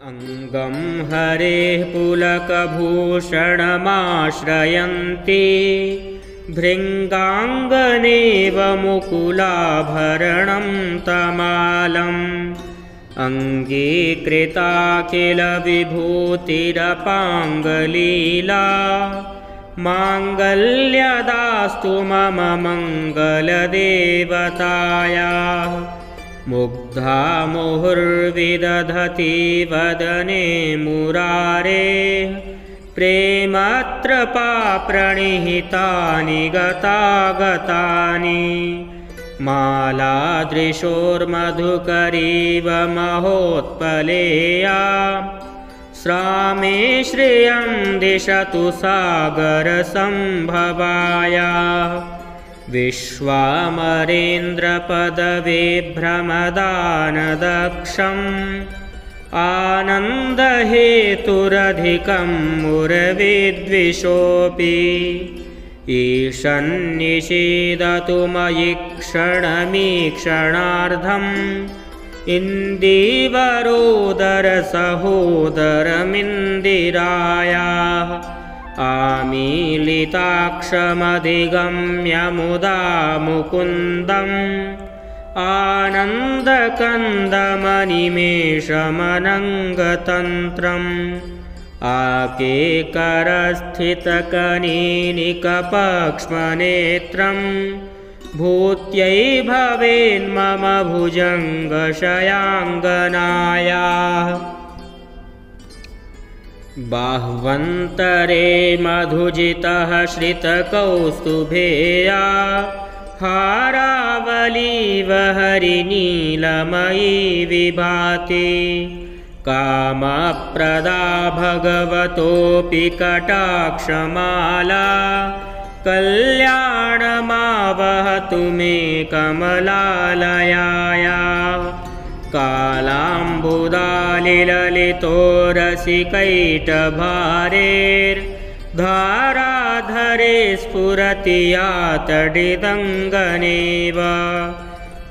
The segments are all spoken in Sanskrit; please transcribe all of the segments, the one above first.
अंगं हरेः पुलकभूषणमाश्रयन्ति भृङ्गाङ्गनेव मुकुलाभरणं तमालम् अङ्गीकृताखिलविभूतिरपाङ्गलीला माङ्गल्यदास्तु मम मङ्गलदेवतायाः मुग्धा मुहुर्विदधति वदने मुरारेः प्रेमत्रपाप्रणिहितानि गतागतानि मालादृशोर्मधुकरीव महोत्पलेया श्रामे श्रियं दिशतु सागरसम्भवायाः विश्वामरेन्द्रपदविभ्रमदानदक्षम् आनन्दहेतुरधिकं मुरविद्विषोऽपि ईशन्निषीदतु मयि क्षणमीक्षणार्धम् इन्दीवरोदरसहोदरमिन्दिरायाः आमीलिताक्षमधिगम्य मुदा मुकुन्दम् आनन्दकन्दमनिमेषमनङ्गतन्त्रम् आकेकरस्थितकनीनिकपक्ष्मनेत्रम् भूत्यै भवेन्मम भुजङ्गशयाङ्गनायाः बाह्वन्तरे मधुजितः श्रितकौस्तुभेया हारावलीव हरिनीलमयी विभाति कामप्रदा भगवतोऽपि कटाक्षमाला कल्याणमावहतु मे कमलालयायाः कालाम्बुदालिललितोरसिकैटभारेर्धाराधरे स्फुरति या तडिदङ्गनेव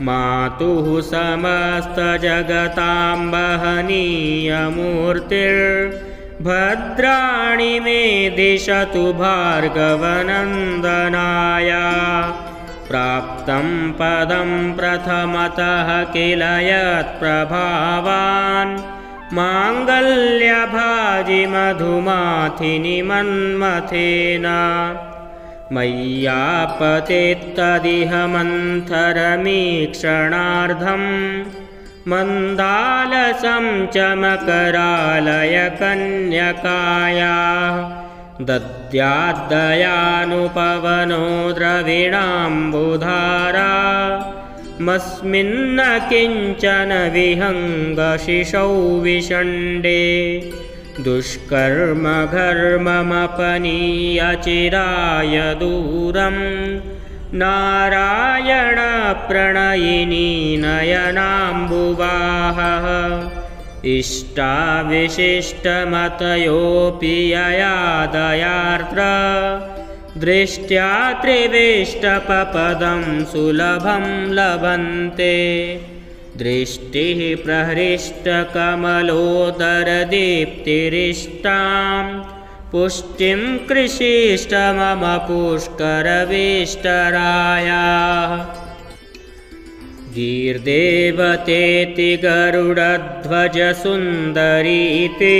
मातुः समस्तजगतां वहनीयमूर्तिर्भद्राणि मे दिशतु भार्गवनन्दनाया प्राप्तं पदं प्रथमतः किल यत्प्रभावान् माङ्गल्यभाजि मधुमाथिनि मन्मथेन मय्यापतेत्तदिह मन्थरमीक्षणार्धम् मन्दालसं च मकरालयकन्यकायाः दद्याद्दयानुपवनो द्रविणाम्बुधारा मस्मिन्न किञ्चन विहङ्गशिशौ विषण्डे दुष्कर्म घर्ममपनीय चिराय दूरं नारायणप्रणयिनी नयनाम्बुवाहः इष्टाविशिष्टमतयोऽपि यया दयार्द्र दृष्ट्या त्रिविष्टपपदं सुलभं लभन्ते दृष्टिः प्रहृष्टकमलोदरदीप्तिरिष्टां पुष्टिं कृषीष्ट मम पुष्करविष्टरायाः गीर्देवतेति गरुडध्वजसुन्दरीति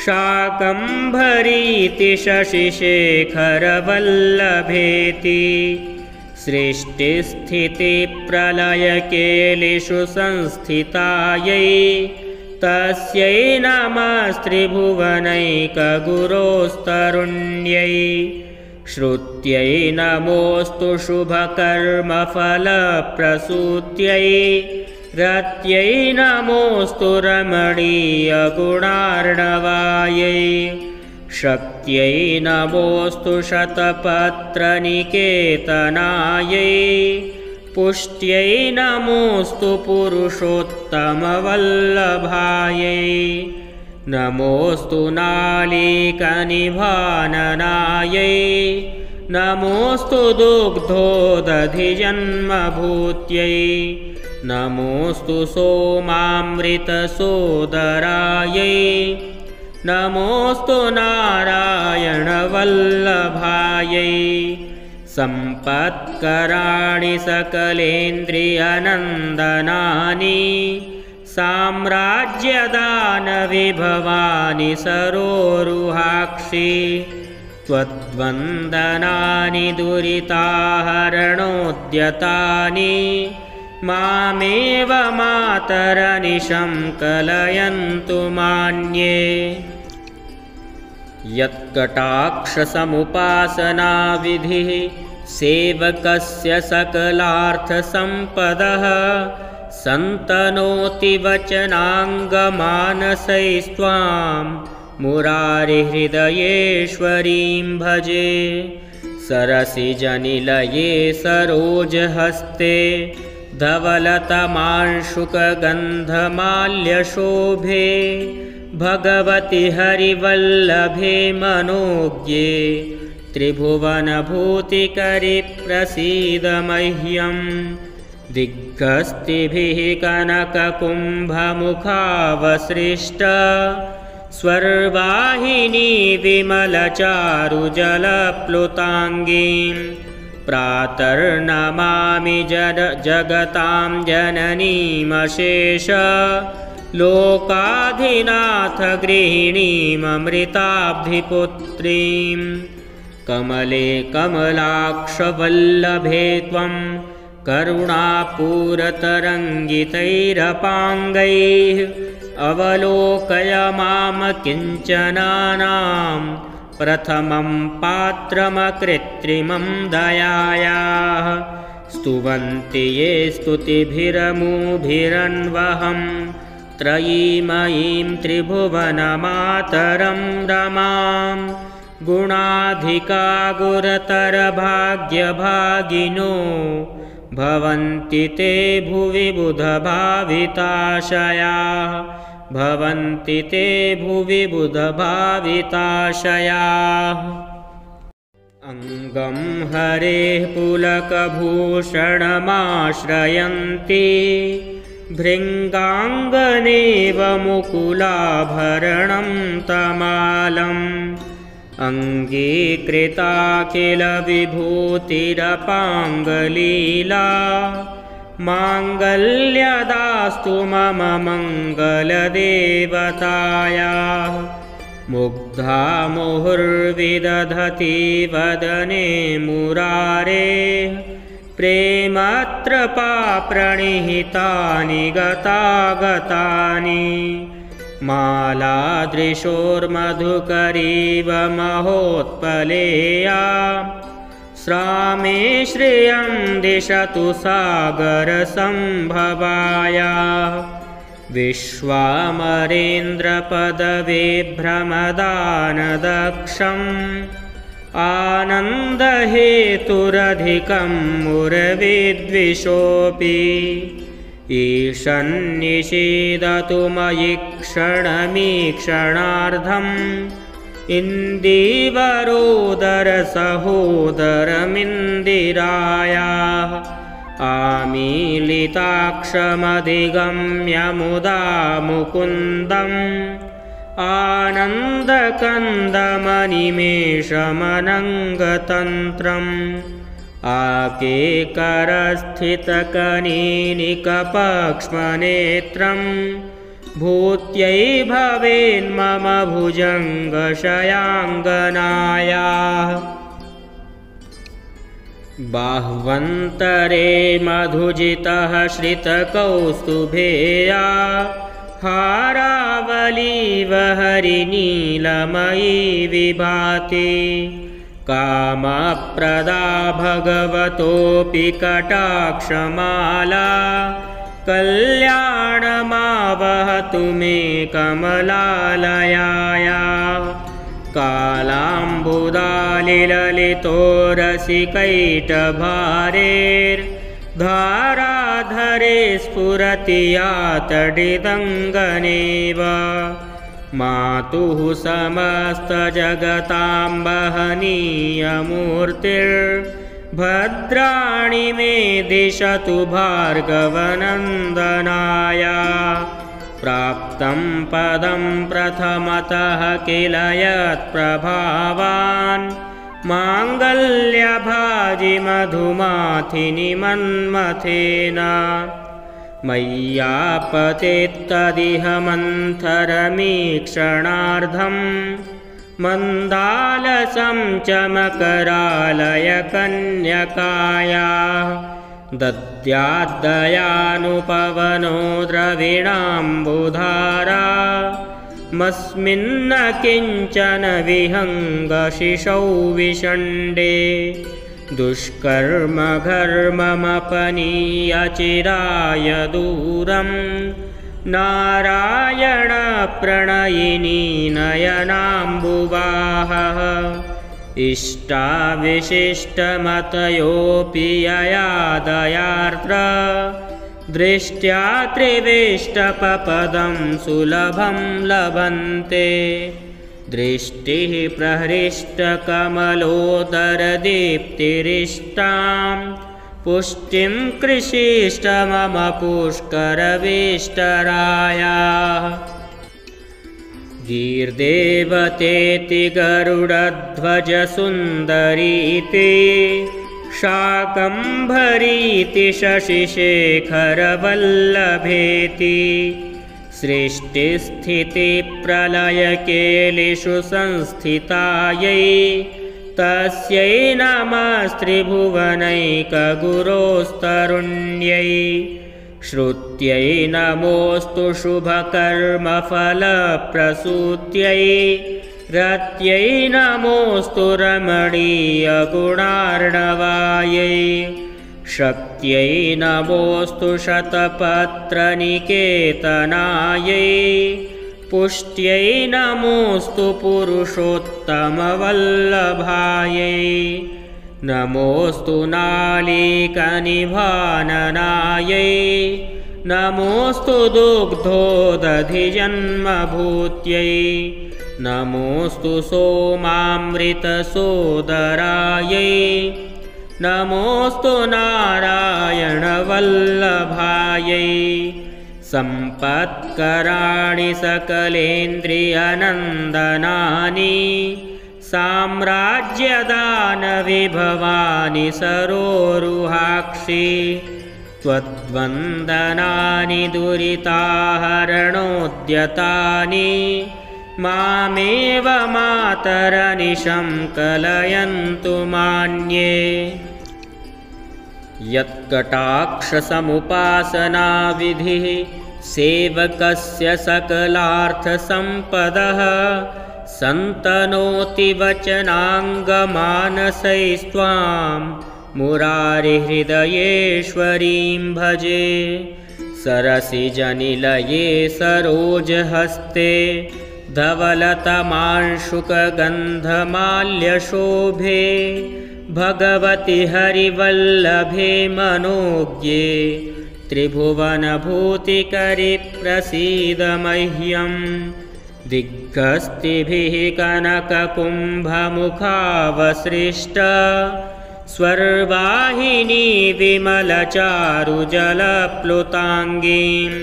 शाकम्भरीति शशिशेखरवल्लभेति सृष्टिस्थितिप्रलयकेलिषु संस्थितायै तस्यै नमस्त्रिभुवनैकगुरोस्तरुण्यै श्रुत्यै नमोऽस्तु शुभकर्मफलप्रसूत्यै रत्यै नमोऽस्तु रमणीयगुणार्णवायै शक्त्यै नमोऽस्तु शतपत्रनिकेतनायै पुष्ट्यै नमोऽस्तु पुरुषोत्तमवल्लभायै नमोऽस्तु नालीकनिभाननायै नमोऽस्तु दुग्धोदधिजन्मभूत्यै नमोऽस्तु सोमामृतसोदरायै नमोऽस्तु नारायणवल्लभायै सम्पत्कराणि सकलेन्द्रियनन्दनानि साम्राज्यदानविभवानि सरोरुहाक्षि त्वद्वन्दनानि दुरिताहरणोद्यतानि मामेव मातरनिशं कलयन्तु मान्ये यत्कटाक्षसमुपासनाविधिः सेवकस्य सकलार्थसम्पदः सन्तनोति वचनाङ्गमानसैस्त्वां मुरारिहृदयेश्वरीं भजे सरसिजनिलये सरोजहस्ते धवलतमांशुकगन्धमाल्यशोभे भगवति हरिवल्लभे मनोज्ञे त्रिभुवनभूतिकरि प्रसीद मह्यं दिग्गस्तिभिः कनककुम्भमुखावसृष्ट स्वर्वाहिनी विमलचारुजलप्लुताङ्गीं प्रातर्नमामि जगतां जननीमशेष लोकाधिनाथ गृहिणीममृताब्धिपुत्रीं कमले कमलाक्षवल्लभे त्वं करुणापूरतरङ्गितैरपाङ्गैः अवलोकय मां किञ्चनानां प्रथमं पात्रमकृत्रिमं दयायाः स्तुवन्ति ये स्तुतिभिरमुभिरन्वहं त्रयीमयीं त्रिभुवनमातरं रमां गुणाधिका गुरतरभाग्यभागिनो भवन्ति ते भुवि बुधभाविताशयाः भवन्ति ते भुवि बुधभाविताशयाः अङ्गं हरेः पुलकभूषणमाश्रयन्ति भृङ्गाङ्गनेव मुकुलाभरणं तमालम् अङ्गीकृता किल विभूतिरपाङ्गलीला माङ्गल्यदास्तु मम मङ्गलदेवतायाः मुग्धा मुहुर्विदधति वदने मुरारेः प्रेमत्र प्रणिहितानि गतागतानि मालादृशोर्मधुकरीव महोत्पलेया श्रामे श्रियं दिशतु सागरसम्भवाया विश्वामरेन्द्रपदवे भ्रमदानदक्षम् आनन्दहेतुरधिकं मुरविद्विषोऽपि ईशन्निषीदतु मयि क्षणमीक्षणार्धम् इन्दीवरोदरसहोदरमिन्दिरायाः आमीलिताक्षमधिगम्य मुदा मुकुन्दम् आनन्दकन्दमनिमेषमनङ्गतन्त्रम् आकेकरस्थितकनीनिकपक्ष्मनेत्रं भूत्यै भवेन्मम भुजङ्गशयाङ्गनायाः बाह्वन्तरे मधुजितः श्रितकौस्तुभेया हारावलीव हरिनीलमयी विभाति कामप्रदा भगवतोऽपि कटाक्षमाला कल्याणमावहतु मे कमलालयाया कालाम्बुदालिललितो रसिकैटभारेर्धाराधरे स्फुरति यातडिदङ्गनेव मातुः समस्तजगतां वहनीयमूर्तिर् भद्राणि मे दिशतु भार्गवनन्दनाय प्राप्तं पदं प्रथमतः किल यत्प्रभावान् माङ्गल्यभाजि मधुमाथिनि मन्मथेन मय्यापतेत्तदिह मन्थरमीक्षणार्धं मन्दालसं च मकरालयकन्यकाया दद्याद्दयानुपवनो द्रविणाम्बुधारा मस्मिन्न किञ्चन विहङ्गशिशौ विषण्डे दुष्कर्मघर्ममपनीय चिराय दूरं नारायणप्रणयिनी नयनाम्बुवाहः इष्टाविशिष्टमतयोऽपि यया दयार्द्र दृष्ट्या त्रिविष्टपपदं सुलभं लभन्ते दृष्टिः प्रहृष्टकमलोदरदीप्तिरिष्टां पुष्टिं कृषीष्ट मम पुष्करवेष्टरायाः गीर्देवतेति गरुडध्वजसुन्दरीति शाकम्भरीति शशिशेखरवल्लभेति सृष्टिस्थितिप्रलयकेलिषु संस्थितायै तस्यै नमस्त्रिभुवनैकगुरोस्तरुण्यै श्रुत्यै नमोऽस्तु शुभकर्मफलप्रसूत्यै रत्यै नमोऽस्तु रमणीयगुणार्णवायै शक्त्यै नमोऽस्तु शतपत्रनिकेतनायै पुष्ट्यै नमोऽस्तु पुरुषोत्तमवल्लभायै नमोऽस्तु नालीकनिभाननायै नमोऽस्तु दुग्धोदधिजन्मभूत्यै नमोऽस्तु सोमामृतसोदरायै नमोऽस्तु नारायणवल्लभायै सम्पत्कराणि सकलेन्द्रियनन्दनानि साम्राज्यदानविभवानि सरोरुहाक्षि त्वद्वन्दनानि दुरिताहरणोद्यतानि मामेव मातरनिशं कलयन्तु मान्ये यत्कटाक्षसमुपासनाविधिः सेवकस्य सकलार्थसम्पदः सन्तनोति वचनाङ्गमानसैस्त्वां मुरारिहृदयेश्वरीं भजे सरसिजनिलये सरोजहस्ते धवलतमांशुकगन्धमाल्यशोभे भगवति हरिवल्लभे मनोज्ञे त्रिभुवनभूतिकरि प्रसीद मह्यम् दिग्गस्तिभिः कनककुम्भमुखावसृष्ट स्वर्वाहिनी विमलचारुजलप्लुताङ्गीं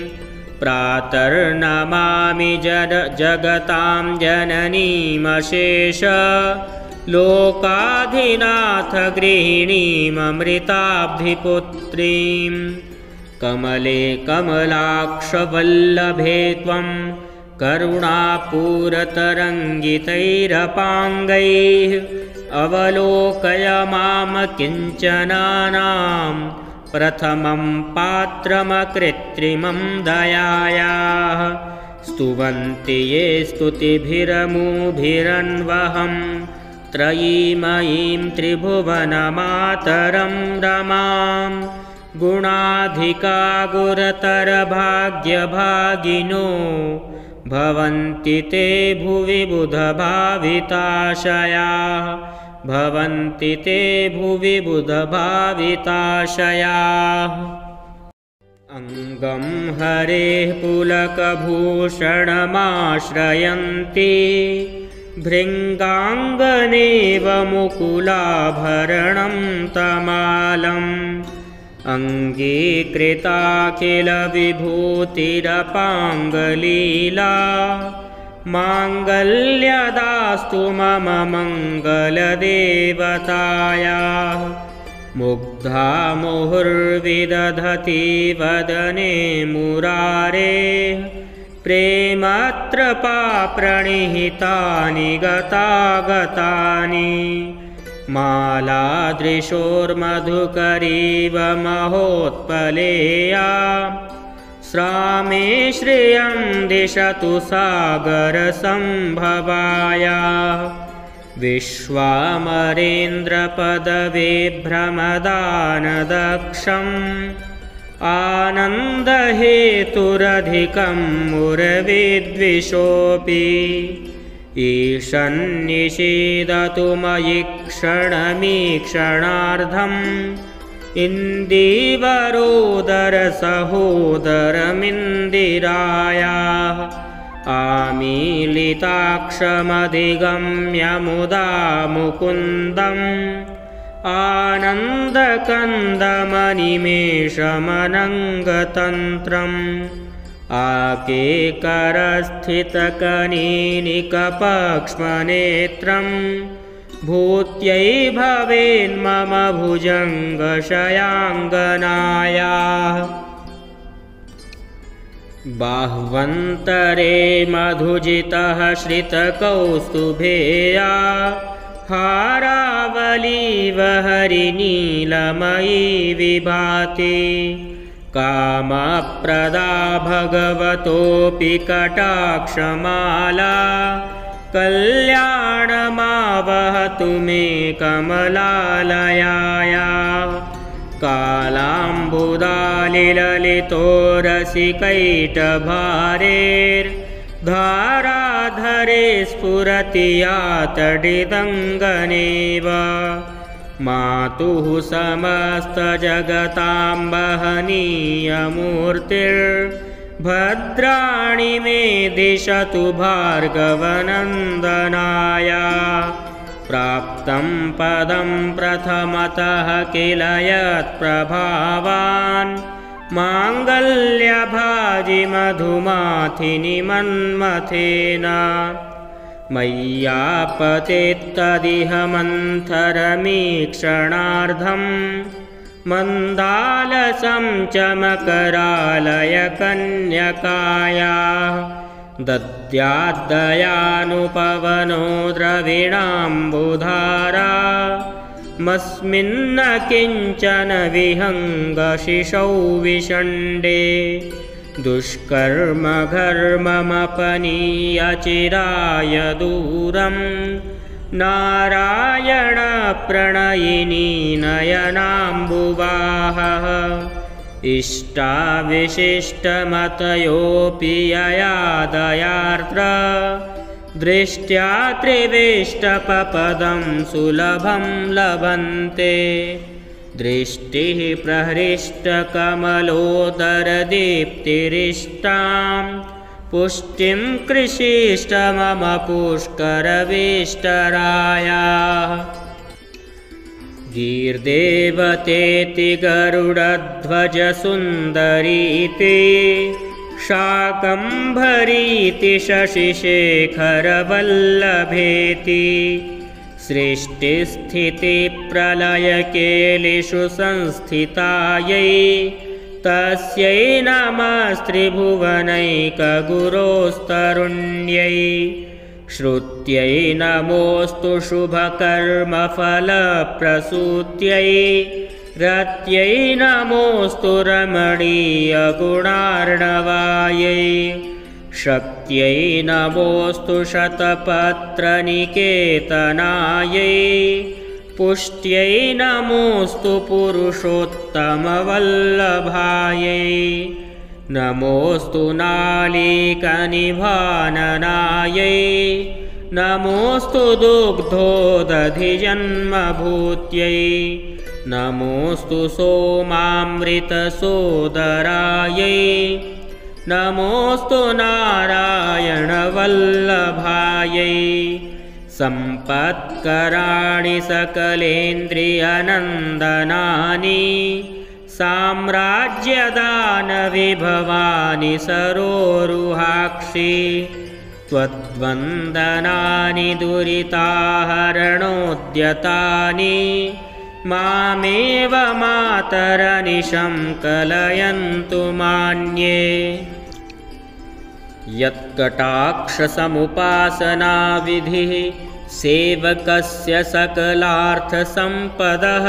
प्रातर्नमामि जगतां जननीमशेष लोकाधिनाथ गृहिणीममृताब्धिपुत्रीं कमले कमलाक्षवल्लभे त्वं करुणापूरतरङ्गितैरपाङ्गैः अवलोकय माम किञ्चनानां प्रथमं पात्रमकृत्रिमं दयायाः स्तुवन्ति ये स्तुतिभिरमुभिरन्वहं त्रयीमयीं त्रिभुवनमातरं रमां गुणाधिका गुरतरभाग्यभागिनो भवन्ति ते भुवि बुधभाविताशयाः भवन्ति ते भुवि बुधभाविताशयाः अङ्गं हरेः पुलकभूषणमाश्रयन्ति भृङ्गाङ्गनेव मुकुलाभरणं तमालम् अङ्गीकृताखिलविभूतिरपाङ्गलीला माङ्गल्यदास्तु मम मङ्गलदेवतायाः मुग्धा मुहुर्विदधति वदने मुरारेः प्रेमत्र प्रणिहितानि गतागतानि मालादृशोर्मधुकरीव महोत्पलेया श्रामे श्रियं दिशतु सागरसम्भवाया विश्वामरेन्द्रपदविभ्रमदानदक्षम् आनन्दहेतुरधिकं मुरविद्विषोऽपि ईशन्निषीदतु मयि क्षणमीक्षणार्धम् इन्दीवरोदरसहोदरमिन्दिरायाः आमीलिताक्षमधिगम्य मुदा मुकुन्दम् आनन्दकन्दमनिमेषमनङ्गतन्त्रम् आकेकरस्थितकनीनिकपक्ष्मनेत्रम् भूत्यै भवेन्मम भुजङ्गशयाङ्गनायाः बाह्वन्तरे मधुजितः श्रितकौस्तुभेया हारावलीव हरिनीलमयी विभाति कामप्रदा भगवतोऽपि कटाक्षमाला कल्याणमावहतु मे कमलालयाया कालाम्बुदालिललितोरसिकैटभारेर्धाराधरे स्फुरति या तडिदङ्गनेव मातुः समस्तजगतां वहनीयमूर्तिर्भद्राणि मे दिशतु भार्गवनन्दनाया प्राप्तं पदं प्रथमतः किल यत्प्रभावान् माङ्गल्यभाजि मधुमाथिनि मन्मथेन मय्यापतेत्तदिह मन्थरमीक्षणार्धम् मन्दालसं च मकरालयकन्यकायाः दद्याद्दयानुपवनो द्रविणाम्बुधारा मस्मिन्न किञ्चन विहङ्गशिशौ विषण्डे दुष्कर्मघर्ममपनीय चिराय दूरं नारायणप्रणयिनी नयनाम्बुवाहः इष्टाविशिष्टमतयोऽपि यया दयार्द्र दृष्ट्या त्रिविष्टपपदं सुलभं लभन्ते दृष्टिः प्रहृष्टकमलोदरदीप्तिरिष्टां पुष्टिं कृषीष्ट मम पुष्करविष्टरायाः गीर्देवतेति गरुडध्वजसुन्दरीति शाकम्भरीति शशिशेखरवल्लभेति सृष्टिस्थितिप्रलयकेलिषु संस्थितायै तस्यै नमस्त्रिभुवनैकगुरोस्तरुण्यै श्रुत्यै नमोऽस्तु शुभकर्मफलप्रसूत्यै रत्यै नमोऽस्तु रमणीयगुणार्णवायै शक्त्यै नमोऽस्तु शतपत्रनिकेतनायै पुष्ट्यै नमोऽस्तु पुरुषोत्तमवल्लभायै नमोऽस्तु नालीकनिभाननायै नमोऽस्तु दुग्धोदधिजन्मभूत्यै नमोऽस्तु सोमामृतसोदरायै नमोऽस्तु नारायणवल्लभायै सम्पत्कराणि सकलेन्द्रियनन्दनानि साम्राज्यदानविभवानि सरोरुहाक्षि त्वद्वन्दनानि दुरिताहरणोद्यतानि मामेव मातरनिशं कलयन्तु मान्ये। यत्कटाक्षसमुपासनाविधिः सेवकस्य सकलार्थसम्पदः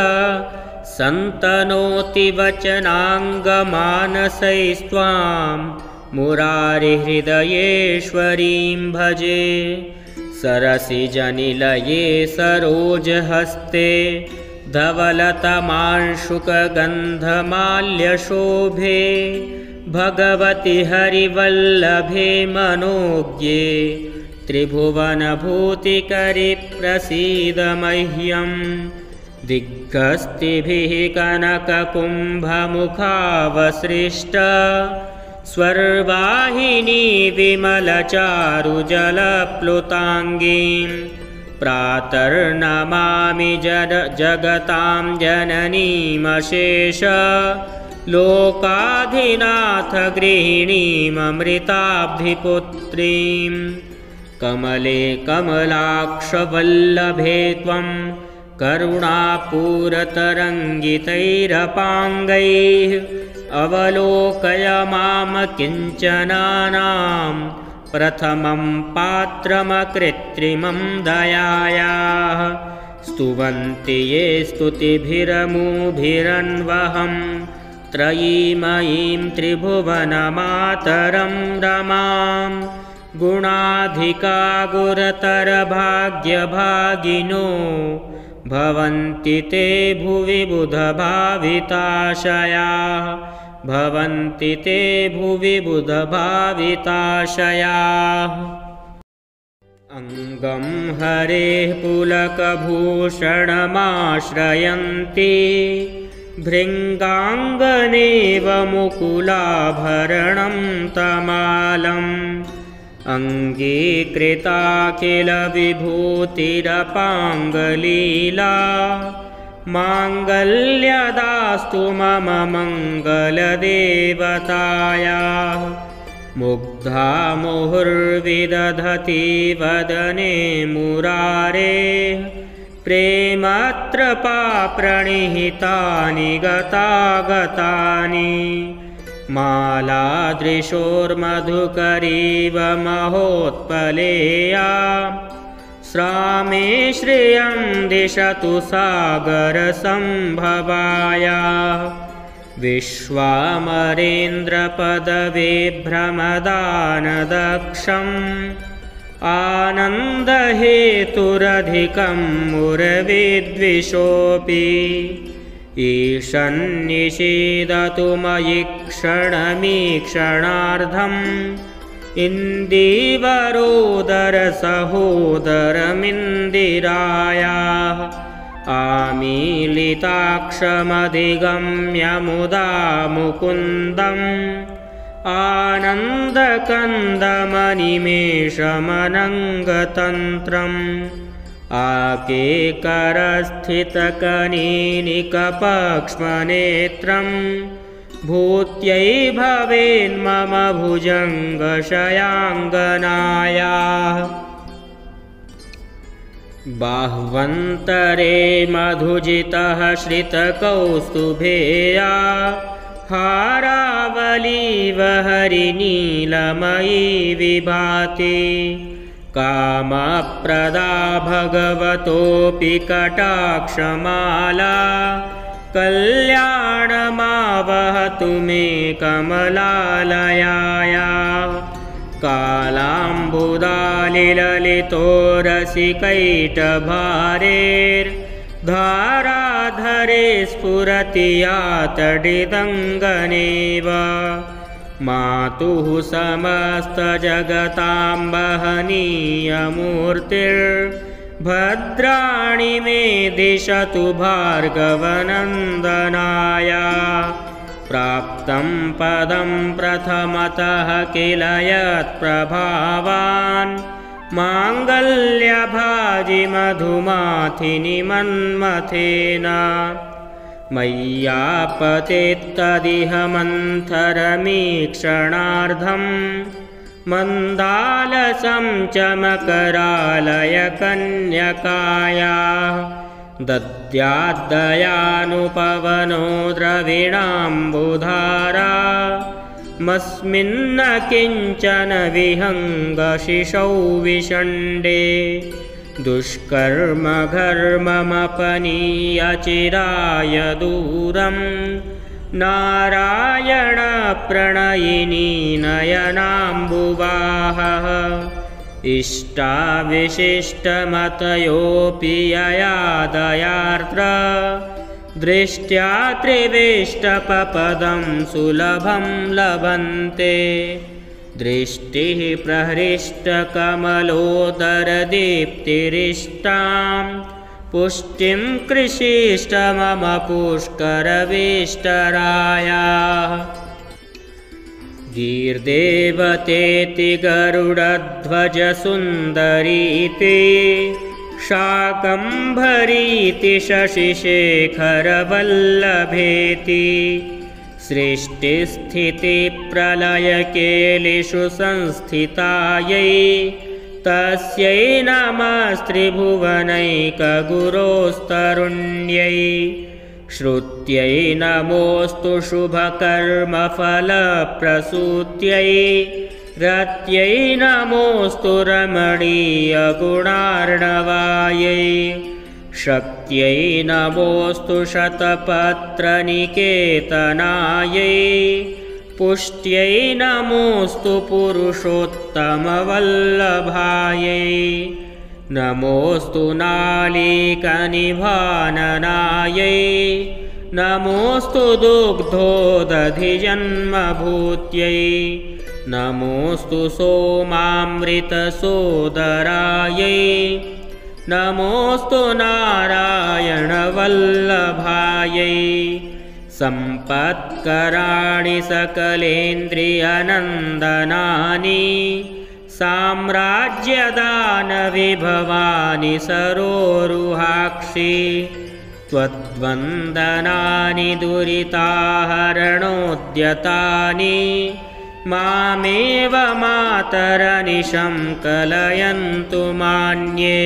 सन्तनोति वचनाङ्गमानसैस्त्वां मुरारिहृदयेश्वरीं भजे। सरसिजनिलये सरोजहस्ते धवलतमांशुकगन्धमाल्यशोभे भगवति हरिवल्लभे मनोज्ञे त्रिभुवनभूतिकरि प्रसीद मह्यं। दिग्गस्तिभिः कनककुम्भमुखावसृष्ट स्वर्वाहिनी विमलचारुजलप्लुताङ्गीं प्रातर्नमामि जगतां जननीमशेष लोकाधिनाथ गृहिणीममृताब्धिपुत्रीं। कमले कमलाक्षवल्लभे त्वं करुणापूरतरङ्गितैरपाङ्गैः अवलोकय माम किञ्चनानां प्रथमं पात्रमकृत्रिमं दयायाः। स्तुवन्ति ये स्तुतिभिरमुभिरन्वहं त्रयीमयीं त्रिभुवनमातरं रमां। गुणाधिका गुरतरभाग्यभागिनो भवन्ति ते भुवि बुधभाविताशयाः। भवन्ति ते भुवि बुधभाविताशयाः। अङ्गं हरेः पुलकभूषणमाश्रयन्ति भृङ्गाङ्गनेव मुकुलाभरणं तमालम्। अङ्गीकृता किल विभूतिरपाङ्गलीला माङ्गल्यदास्तु मम मङ्गलदेवतायाः। मुग्धा मुहुर्विदधति वदने मुरारेः प्रेमत्र प्रणिहितानि गतागतानि। मालादृशोर्मधुकरीव महोत्पलेया श्रामे श्रियं दिशतु सागरसम्भवाया। विश्वामरेन्द्रपदवे भ्रमदानदक्षम् आनन्दहेतुरधिकं मुरविद्विषोऽपि। ईशन्निषीदतु मयि क्षणमीक्षणार्धम् इन्दीवरोदरसहोदरमिन्दिरायाः। आमीलिताक्षमधिगम्य मुदा मुकुन्दम् आनन्दकन्दमनिमेषमनङ्गतन्त्रम्। आकेकरस्थितकनीनिकपक्ष्मनेत्रं भूत्यै भवेन्मम भुजङ्गशयाङ्गनायाः। बाह्वन्तरे मधुजितः श्रितकौस्तुभेया हारावलीव हरिनीलमयी विभाति। कामप्रदा भगवतोऽपि कटाक्षमाला कल्याणमावहतु मे कमलालयाया। कालाम्बुदालिललितो रसिकैटभारेर्धाराधरे स्फुरति यातडिदङ्गनेव। मातुः समस्तजगतां वहनीयमूर्तिर्भद्राणि मे दिशतु भार्गवनन्दनाया। प्राप्तं पदं प्रथमतः किल यत्प्रभावान् माङ्गल्यभाजनमङ्गलदायकाय। वाजिमधुमाथिनि मन्मथेन मय्यापतेत्तदिह मन्थरमीक्षणार्धं मन्दालसं च मकरालयकन्यकाया दद्याद्दयानुपवनो द्रविणाम्बुधारा मस्मिन्न किञ्चन विहङ्गशिशौ विषण्डे दुष्कर्मघर्ममपनीय चिराय दूरं नारायणप्रणयिनी नयनाम्बुवाहः इष्टाविशिष्टमतयोऽपि यया दयार्द्र दृष्ट्या त्रिविष्टपपदं सुलभं लभन्ते दृष्टिः प्रहृष्टकमलोदरदीप्तिरिष्टां पुष्टिं कृषीष्ट मम पुष्करवेष्टरायाः गीर्देवतेति गरुडध्वजसुन्दरीति शाकम्भरीति शशिशेखरवल्लभेति सृष्टिस्थितिप्रलयकेलिषु संस्थितायै तस्यै नमस्त्रिभुवनैकगुरोस्तरुण्यै श्रुत्यै नमोऽस्तु शुभकर्मफलप्रसूत्यै रत्यै नमोऽस्तु रमणीयगुणार्णवायै शक्त्यै नमोऽस्तु शतपत्रनिकेतनायै पुष्ट्यै नमोऽस्तु पुरुषोत्तमवल्लभायै नमोऽस्तु नालीकनिभाननायै नमोऽस्तु दुग्धोदधिजन्मभूत्यै नमोऽस्तु सोमामृतसोदरायै नमोऽस्तु नारायणवल्लभायै सम्पत्कराणि सकलेन्द्रियनन्दनानि साम्राज्यदानविभवानि सरोरुहाक्षि त्वद्वन्दनानि दुरिताहरणोद्यतानि मामेव मातरनिशं कलयन्तु मान्ये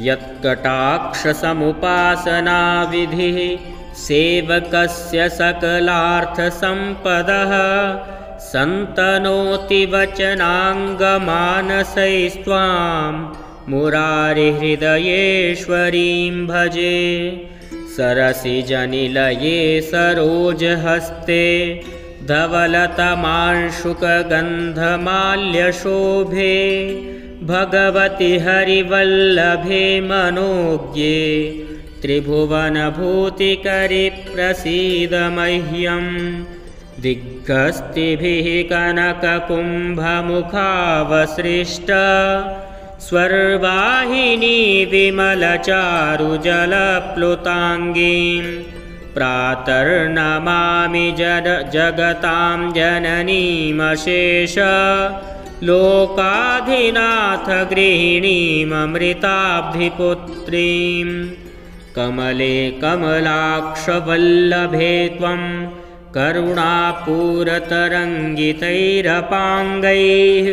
यत्कटाक्षसमुपासनाविधिः सेवकस्य सकलार्थसम्पदः सन्तनोति वचनाङ्गमानसैस्त्वां मुरारिहृदयेश्वरीं भजे सरसिजनिलये सरोजहस्ते धवलतमांशुकगन्धमाल्यशोभे भगवति हरिवल्लभे मनोज्ञे त्रिभुवनभूतिकरि प्रसीद मह्यं दिग्गस्तिभिः कनककुम्भमुखावसृष्ट स्वर्वाहिनी विमलचारुजलप्लुताङ्गीं प्रातर्नमामि जगतां जननीमशेष लोकाधिनाथ गृहिणीममृताब्धिपुत्रीं कमले कमलाक्षवल्लभे त्वं करुणापूरतरङ्गितैरपाङ्गैः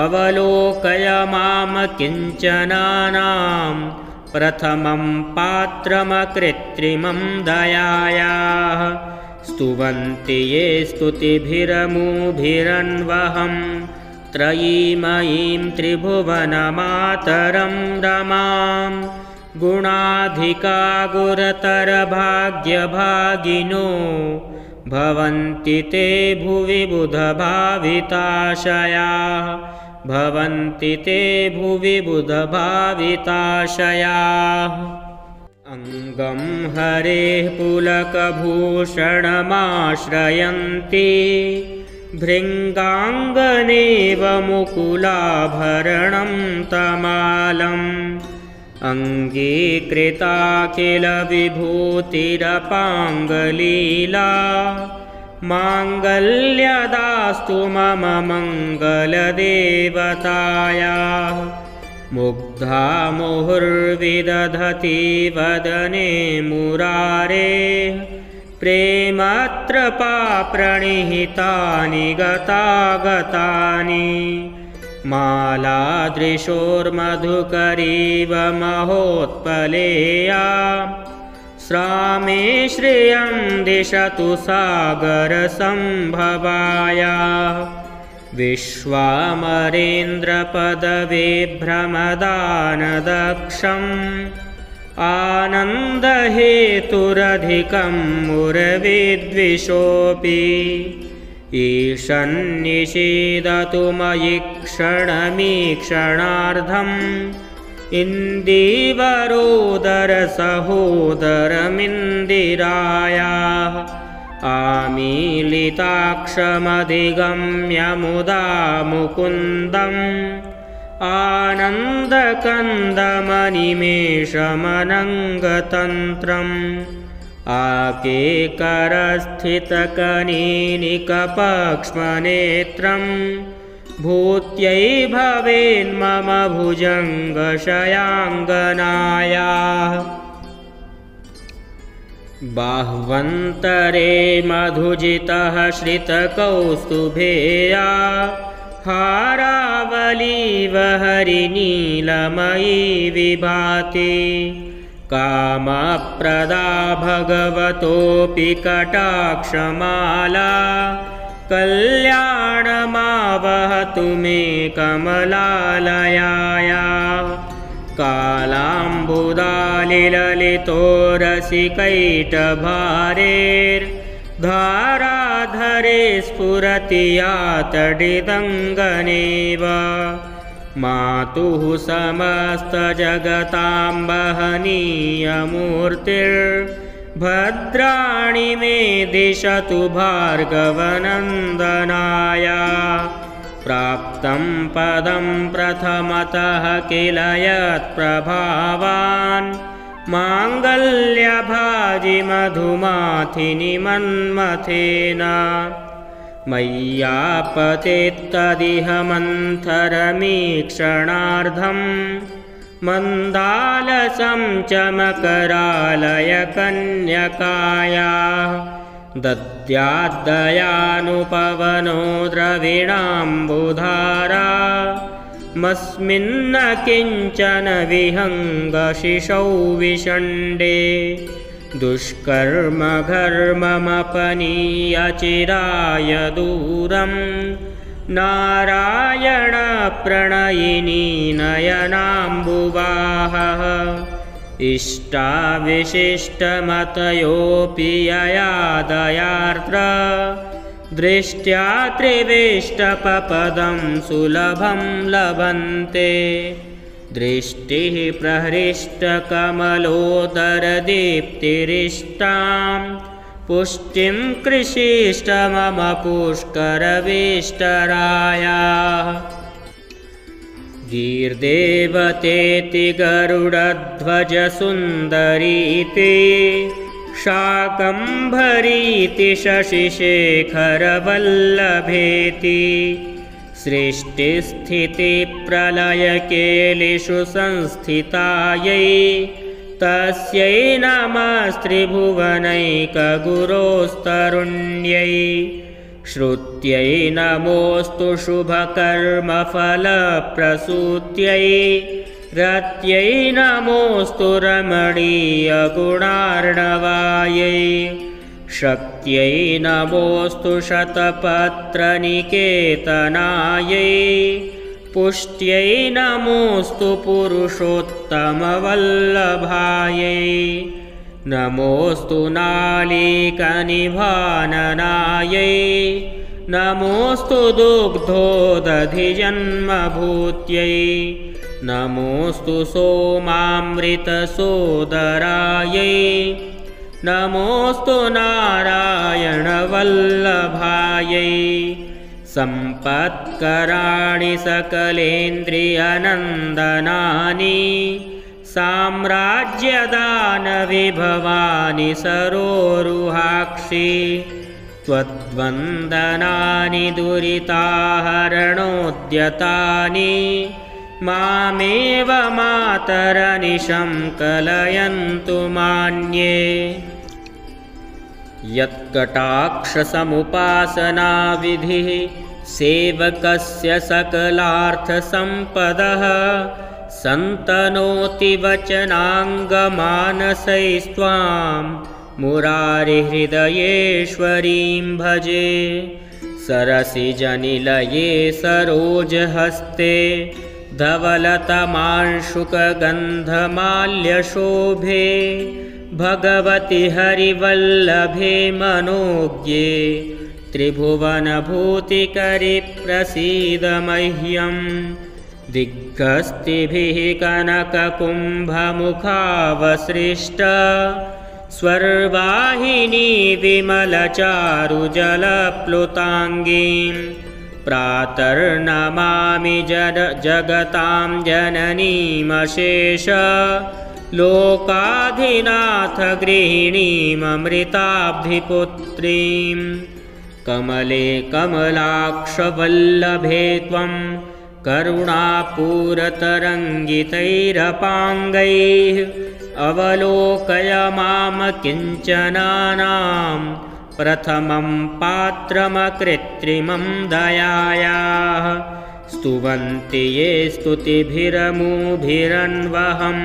अवलोकय माम किञ्चनानां प्रथमं पात्रमकृत्रिमं दयायाः स्तुवन्ति ये स्तुतिभिरमुभिरन्वहं त्रयीमयीं त्रिभुवनमातरं रमां गुणाधिका गुरतरभाग्यभागिनो भवन्ति ते भुवि बुधभाविताशयाः भवन्ति ते भुवि बुधभाविताशयाः अङ्गं हरेः पुलकभूषणमाश्रयन्ति भृङ्गाङ्गनेव मुकुलाभरणं तमालम् अङ्गीकृताखिलविभूतिरपाङ्गलीला माङ्गल्यदास्तु मम मङ्गलदेवतायाः मुग्धा मुहुर्विदधति वदने मुरारेः प्रेमत्र प्रणिहितानि गतागतानि मालादृशोर्मधुकरीव महोत्पलेया श्रामे श्रियं दिशतु सागरसम्भवाया विश्वामरेन्द्रपदविभ्रमदानदक्षम् आनन्दहेतुरधिकं मुरविद्विषोऽपि ईशन्निषीदतु मयि क्षणमीक्षणार्धम् इन्दीवरोदरसहोदरमिन्दिरायाः आमीलिताक्षमधिगम्य मुदा मुकुन्दम् आनन्दकन्दमनिमेषमनङ्गतन्त्रम् आकेकरस्थितकनीनिकपक्ष्मनेत्रम् भूत्यै भवेन्मम भुजङ्गशयाङ्गनायाः बाह्वन्तरे मधुजितः श्रितकौस्तुभेया हारावलीव हरिनीलमयी विभाति कामप्रदा भगवतोऽपि कटाक्षमाला कल्याणमावहतु मे कमलालयाया कालाम्बुदालिललितोरसिकैटभारेर्धाराधरे स्फुरति या तडिदङ्गनेव मातुः समस्तजगतां वहनीयमूर्तिर्भद्राणि मे दिशतु भार्गवनन्दनाया प्राप्तं पदं प्रथमतः किल यत्प्रभावान् माङ्गल्यभाजि मधुमाथिनि मन्मथेन मय्यापतित्तदिह मन्थरमीक्षणार्धम् मन्दालसं च मकरालय कन्यकाया दद्याद्दयानुपवनो द्रविणाम्बुधारा मस्मिन्न किञ्चन विहङ्गशिशौ विषण्डे दुष्कर्म घर्ममपनीय चिराय दूरं नारायण प्रणयिनी नयनाम्बुवाहः इष्टाविशिष्टमतयोऽपि यया दयार्द्र दृष्ट्या त्रिविष्टपपदं सुलभं लभन्ते दृष्टिः प्रहृष्टकमलोदरदीप्तिरिष्टां पुष्टिं कृषीष्ट मम पुष्करविष्टरायाः गीर्देवतेति गरुडध्वजसुन्दरीति शाकम्भरीति शशिशेखरवल्लभेति सृष्टिस्थितिप्रलयकेलिषु संस्थितायै तस्यै नमस्त्रिभुवनैकगुरोस्तरुण्यै श्रुत्यै नमोऽस्तु शुभकर्मफलप्रसूत्यै रत्यै नमोऽस्तु रमणीयगुणार्णवायै शक्त्यै नमोऽस्तु शतपत्रनिकेतनायै पुष्ट्यै नमोऽस्तु पुरुषोत्तमवल्लभायै नमोऽस्तु नालीकनिभाननायै नमोऽस्तु दुग्धोदधिजन्मभूत्यै नमोऽस्तु सोमामृतसोदरायै नमोऽस्तु नारायणवल्लभायै सम्पत्कराणि सकलेन्द्रियनन्दनानि साम्राज्यदानविभवानि सरोरुहाक्षि त्वद्वन्दनानि दुरिताहरणोद्यतानि मामेव मातरनिशं कलयन्तु मान्ये। यत्कटाक्षसमुपासनाविधिः सेवकस्य सकलार्थसम्पदः सन्तनोति वचनाङ्गमानसैस्त्वां मुरारिहृदयेश्वरीं भजे। सरसिजनिलये सरोजहस्ते धवलतमांशुकगन्धमाल्यशोभे भगवति हरिवल्लभे मनोज्ञे त्रिभुवनभूतिकरि प्रसीद मह्यम्। दिग्गस्तिभिः कनककुम्भमुखावसृष्ट स्वर्वाहिनी विमलचारुजलप्लुताङ्गीं प्रातर्नमामि जगतां जननीमशेष लोकाधिनाथ गृहिणीममृताब्धिपुत्रीं। कमले कमलाक्षवल्लभे त्वं करुणापूरतरङ्गितैरपाङ्गैः अवलोकय मां किञ्चनानां प्रथमं पात्रमकृत्रिमं दयायाः। स्तुवन्ति ये स्तुतिभिरमुभिरन्वहं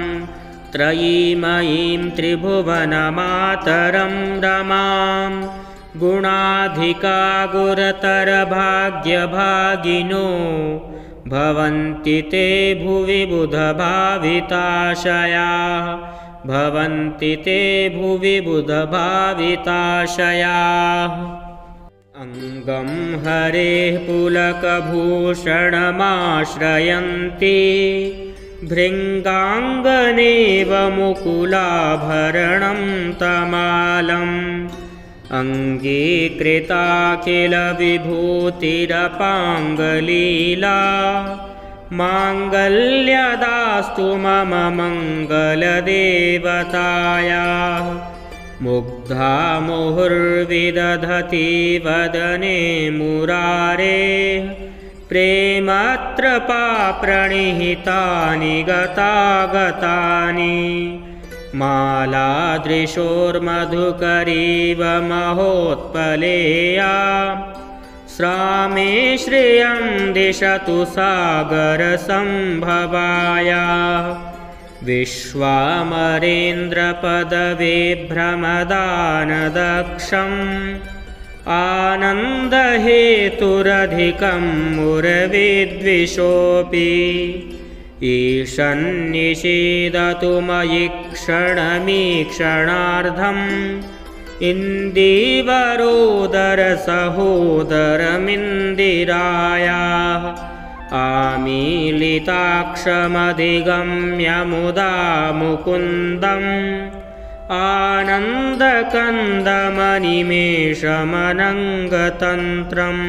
त्रयीमयीं त्रिभुवनमातरं रमां। गुणाधिका गुरतरभाग्यभागिनो भवन्ति ते भुवि बुधभाविताशयाः। भवन्ति ते भुवि बुधभाविताशयाः। अङ्गं हरेः पुलकभूषणमाश्रयन्ति भृङ्गाङ्गनेव मुकुलाभरणं तमालम्। अङ्गीकृताखिलविभूतिरपाङ्गलीला माङ्गल्यदास्तु मम मङ्गलदेवतायाः। मुग्धा मुहुर्विदधति वदने मुरारेः प्रेमत्रपाप्रणिहितानि गतागतानि। मालादृशोर्मधुकरीव महोत्पलेया श्रामे श्रियं दिशतु सागरसम्भवाया। विश्वामरेन्द्रपदविभ्रमदानदक्षम् आनन्दहेतुरधिकं मुरविद्विषोऽपि। ईशन्निषीदतु मयि क्षणमीक्षणार्धम् इन्दीवरोदरसहोदरमिन्दिरायाः। आमीलिताक्षमधिगम्य मुदा मुकुन्दम् आनन्दकन्दमनिमेषमनङ्गतन्त्रम्।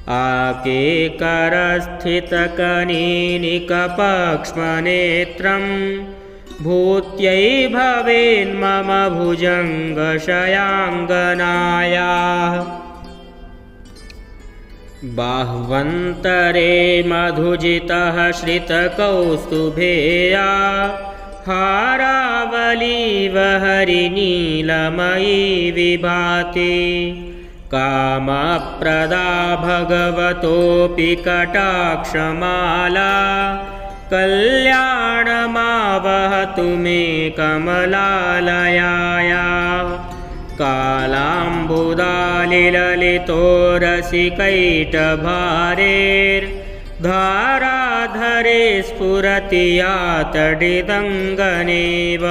आकेकरस्थितकनीनिकपक्ष्मनेत्रं भूत्यै भवेन्मम भुजङ्गशयाङ्गनायाः। बाह्वन्तरे मधुजितः श्रितकौस्तुभेया हारावलीव हरिनीलमयी विभाति। कामप्रदा भगवतोऽपि कटाक्षमाला कल्याणमावहतु मे कमलालयायाः। कालाम्बुदालिललितो रसिकैटभारेर्धाराधरे स्फुरति यातडिदङ्गनेव।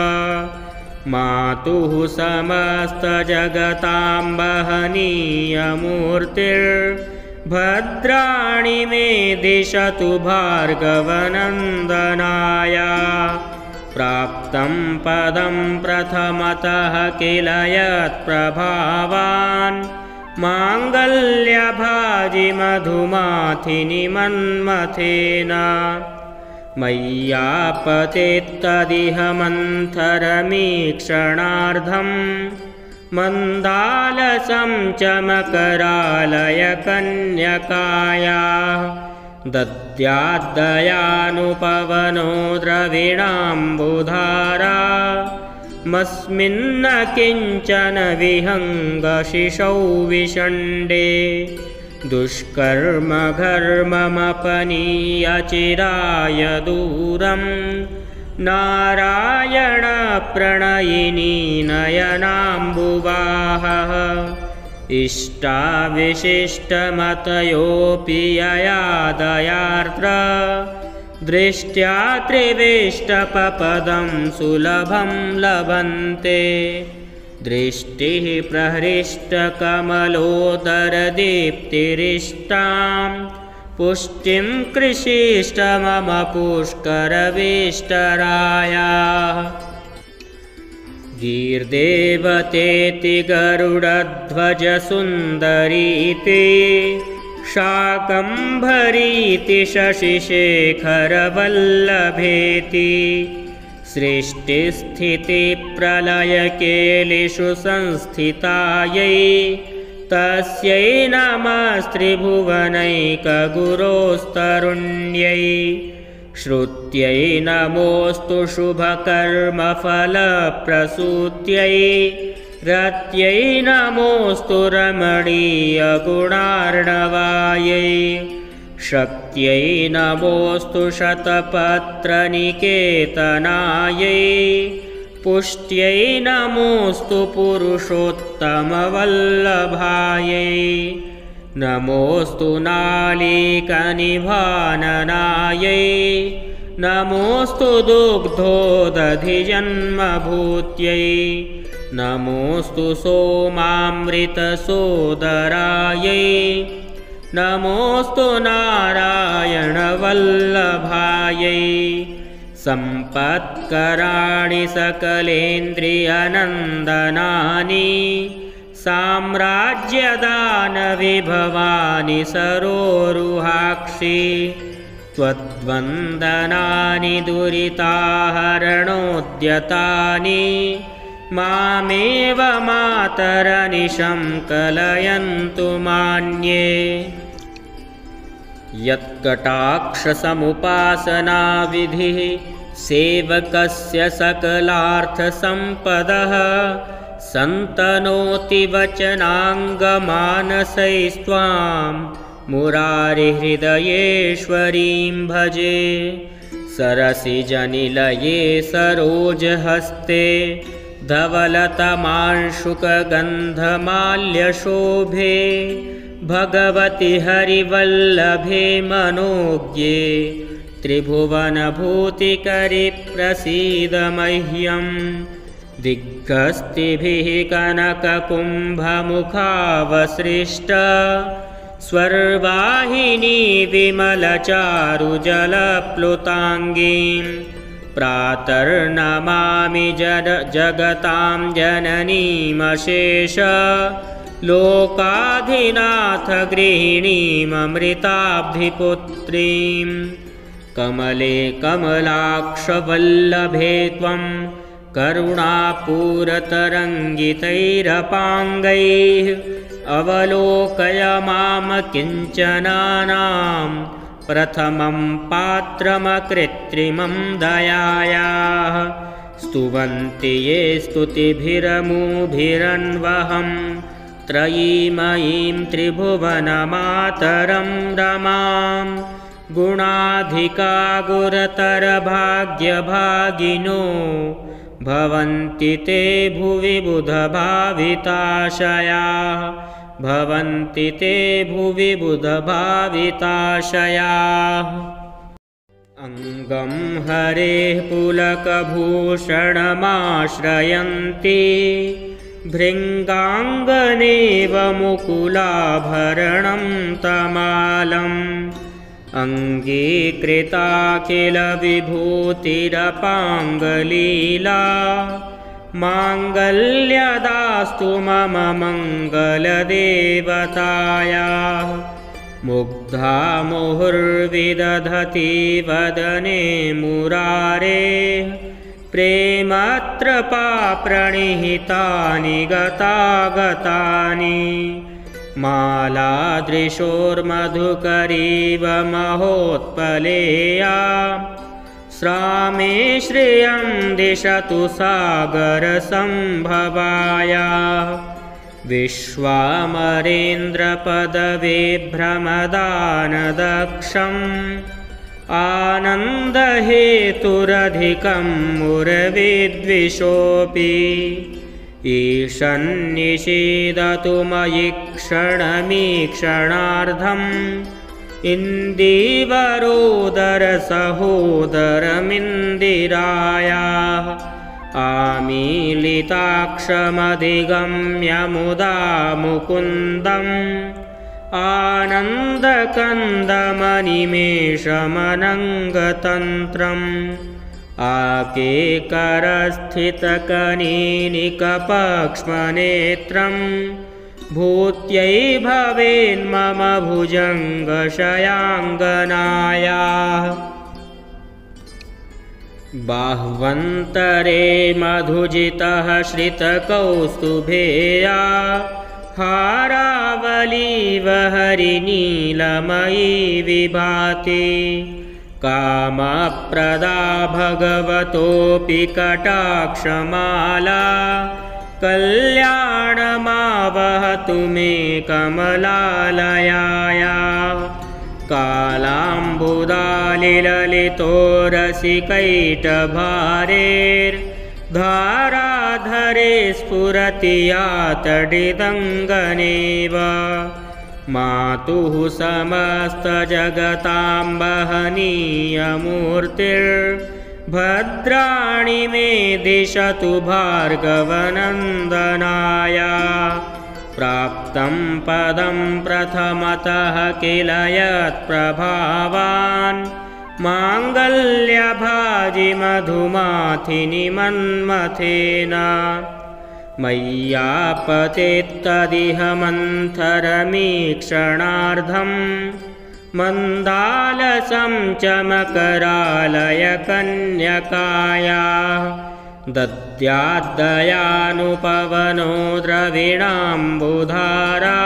मातुः समस्तजगतां वहनीयमूर्तिर्भद्राणि मे दिशतु भार्गवनन्दनाय। प्राप्तं पदं प्रथमतः किल यत्प्रभावान् माङ्गल्यभाजि मधुमाथिनि मन्मथेन। मय्यापतेत्तदिह मन्थरमीक्षणार्धं मन्दालसं च मकरालयकन्यकायाः। दद्याद्दयानुपवनो द्रविणाम्बुधारा मस्मिन्न किञ्चन विहङ्गशिशौ विषण्डे दुष्कर्म घर्ममपनीय चिराय दूरं नारायण प्रणयिनी नयनाम्बुवाहः इष्टाविशिष्टमतयोऽपि यया दयार्द्र दृष्ट्या त्रिविष्टपपदं सुलभं लभन्ते दृष्टिः प्रहृष्टकमलोदरदीप्तिरिष्टां पुष्टिं कृषीष्ट मम पुष्करविष्टरायाः गीर्देवतेति गरुडध्वजसुन्दरीति शाकम्भरीति शशिशेखरवल्लभेति सृष्टिस्थितिप्रलयकेलिषु संस्थितायै तस्यै नमस्त्रिभुवनैकगुरोस्तरुण्यै श्रुत्यै नमोऽस्तु शुभकर्मफलप्रसूत्यै रत्यै नमोऽस्तु रमणीयगुणार्णवायै शक्त्यै नमोऽस्तु शतपत्रनिकेतनायै पुष्ट्यै नमोऽस्तु पुरुषोत्तमवल्लभायै नमोऽस्तु नालीकनिभाननायै नमोऽस्तु दुग्धोदधिजन्मभूत्यै नमोऽस्तु सोमामृतसोदरायै नमोऽस्तु नारायणवल्लभायै सम्पत्कराणि सकलेन्द्रियनन्दनानि साम्राज्यदानविभवानि सरोरुहाक्षि त्वद्वन्दनानि दुरिताहरणोद्यतानि मामेव मातरनिशं कलयन्तु मान्ये यत्कटाक्षसमुपासनाविधिः सेवकस्य सकलार्थसम्पदः सन्तनोति वचनाङ्गमानसैस्त्वां मुरारिहृदयेश्वरीं भजे सरसिजनिलये सरोजहस्ते धवलतमांशुकगन्धमाल्यशोभे भगवति हरिवल्लभे मनोज्ञे त्रिभुवनभूतिकरि प्रसीद मह्यं दिग्गस्तिभिः कनककुम्भमुखावसृष्ट स्वर्वाहिनी विमलचारुजलप्लुताङ्गीं प्रातर्नमामि जगतां जननीमशेष लोकाधिनाथ गृहिणीममृताब्धिपुत्रीं कमले कमलाक्षवल्लभे त्वं करुणापूरतरङ्गितैरपाङ्गैः अवलोकय माम किञ्चनानां प्रथमं पात्रमकृत्रिमं दयायाः स्तुवन्ति ये स्तुतिभिरमुभिरन्वहं त्रयीमयीं त्रिभुवनमातरं रमां गुणाधिका गुरतरभाग्यभागिनो भवन्ति ते भुवि बुधभाविताशयाः भवन्ति ते भुवि बुधभाविताशयाः अङ्गं हरेः पुलकभूषणमाश्रयन्ति भृङ्गाङ्गनेव मुकुलाभरणं तमालम् अङ्गीकृता किल विभूतिरपाङ्गलीला माङ्गल्यदास्तु मम मङ्गलदेवतायाः मुग्धा मुहुर्विदधति वदने मुरारेः प्रेमत्रपा प्रणिहितानि गतागतानि मालादृशोर्मधुकरीव महोत्पलेया श्रामे श्रियं दिशतु सागरसम्भवाया विश्वामरेन्द्रपदविभ्रमदानदक्षम् आनन्दहेतुरधिकं मुरविद्विषोऽपि ईशन्निषीदतु मयि क्षणमीक्षणार्धम् इन्दीवरोदरसहोदरमिन्दिरायाः आमीलिताक्षमधिगम्य मुदा मुकुन्दम् आनन्दकन्दमनिमेषमनङ्गतन्त्रम् आकेकरस्थितकनीनिकपक्ष्मनेत्रम् भूत्यै भवेन्मम भुजङ्गशयाङ्गनायाः बाह्वन्तरे मधुजितः श्रितकौस्तुभेया हारावलीव हरिनीलमयी विभाति कामप्रदा भगवतोऽपि कटाक्षमाला कल्याणमावहतु मे कमलालयाया कालाम्बुदालिललितोरसिकैटभारेर्धाराधरे स्फुरति या तडिदङ्गनेव मातुः समस्तजगतां वहनीयमूर्तिर्भद्राणि मे दिशतु भार्गवनन्दनाया प्राप्तं पदं प्रथमतः किल यत्प्रभावान् माङ्गल्यभाजि मधुमाथिनि मन्मथेन मय्यापतेत्तदिह मन्थरमीक्षणार्धम् मन्दालसं च मकरालयकन्यकाया दद्याद्दयानुपवनो द्रविणाम्बुधारा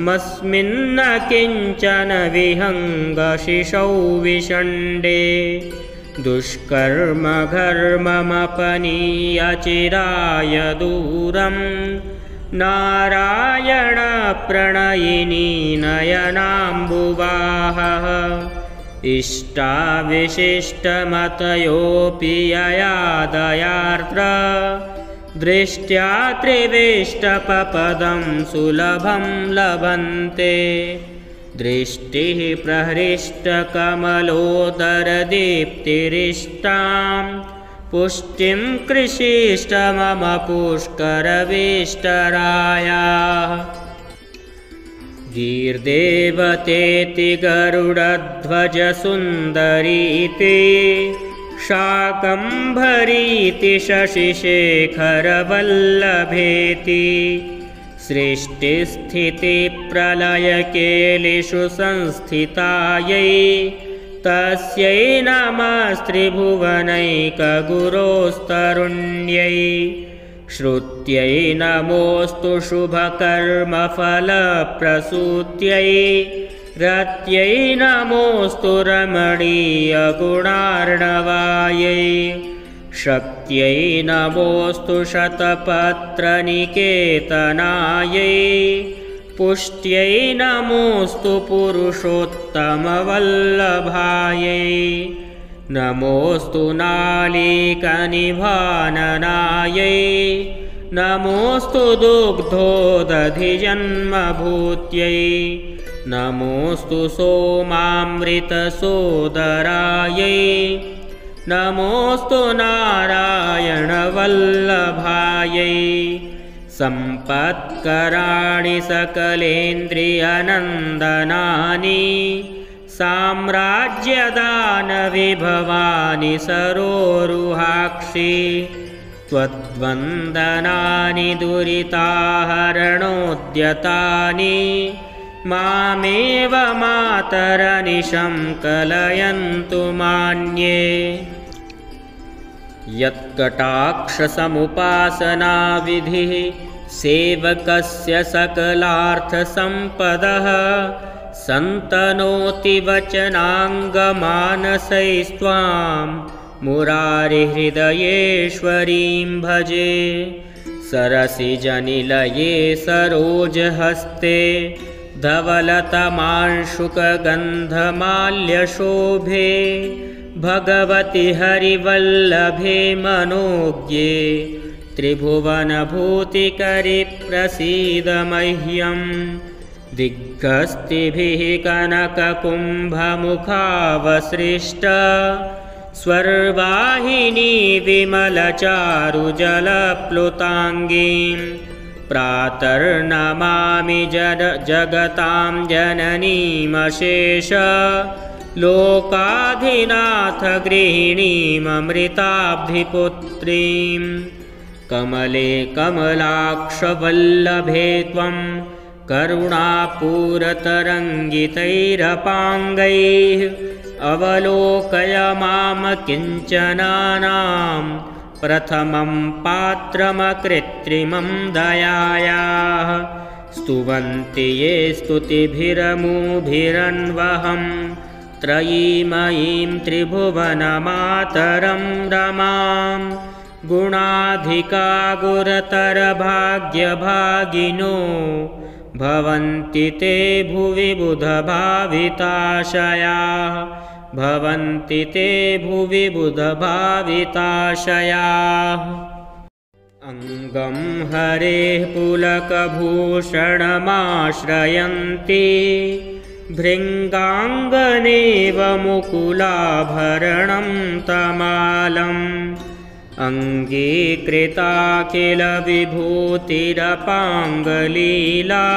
मस्मिन्न किञ्चन विहङ्गशिशौ विषण्डे दुष्कर्मघर्ममपनीय चिराय दूरं नारायणप्रणयिनी नयनाम्बुवाहः इष्टाविशिष्टमतयोऽपि यया दयार्द्र दृष्ट्या त्रिविष्टपपदं सुलभं लभन्ते दृष्टिः प्रहृष्टकमलोदरदीप्तिरिष्टां पुष्टिं कृषीष्ट मम पुष्करविष्टरायाः गीर्देवतेति गरुडध्वजसुन्दरीति शाकम्भरीति शशिशेखरवल्लभेति सृष्टिस्थितिप्रलयकेलिषु संस्थितायै तस्यै नमस्त्रिभुवनैकगुरोस्तरुण्यै श्रुत्यै नमोऽस्तु शुभकर्मफलप्रसूत्यै रत्यै नमोऽस्तु रमणीयगुणार्णवायै शक्त्यै नमोऽस्तु शतपत्रनिकेतनायै पुष्ट्यै नमोऽस्तु पुरुषोत्तमवल्लभायै नमोऽस्तु नालीकनिभाननायै नमोऽस्तु दुग्धोदधिजन्मभूत्यै नमोऽस्तु सोमामृतसोदरायै नमोऽस्तु नारायणवल्लभायै सम्पत्कराणि सकलेन्द्रियनन्दनानि साम्राज्यदानविभवानि सरोरुहाक्षि त्वद्वन्दनानि दुरिताहरणोद्यतानि मामेव मातरनिशं कलयन्तु मान्ये यत्कटाक्षसमुपासनाविधिः सेवकस्य सकलार्थसम्पदः सन्तनोति वचनाङ्गमानसैस्त्वां मुरारिहृदयेश्वरीं भजे। सरसिजनिलये सरोजहस्ते धवलतमांशुकगन्धमाल्यशोभे भगवति हरिवल्लभे मनोज्ञे त्रिभुवनभूतिकरि प्रसीद मह्यं। दिग्गस्तिभिः कनककुम्भमुखावसृष्ट स्वर्वाहिनी विमलचारुजलप्लुताङ्गीं प्रातर्नमामि जगतां जननीमशेष लोकाधिनाथ गृहिणीममृताब्धिपुत्रीं। कमले कमलाक्षवल्लभे त्वं करुणापूरतरङ्गितैरपाङ्गैः अवलोकय माम किञ्चनानां प्रथमं पात्रमकृत्रिमं दयायाः। स्तुवन्ति ये स्तुतिभिरमुभिरन्वहं त्रयीमयीं त्रिभुवनमातरं रमां। गुणाधिका गुरतरभाग्यभागिनो भवन्ति ते भुवि बुधभाविताशयाः। भवन्ति ते भुवि बुधभाविताशयाः। अङ्गं हरेः पुलकभूषणमाश्रयन्ति भृङ्गाङ्गनेव मुकुलाभरणं तमालम्। अङ्गीकृता किल विभूतिरपाङ्गलीला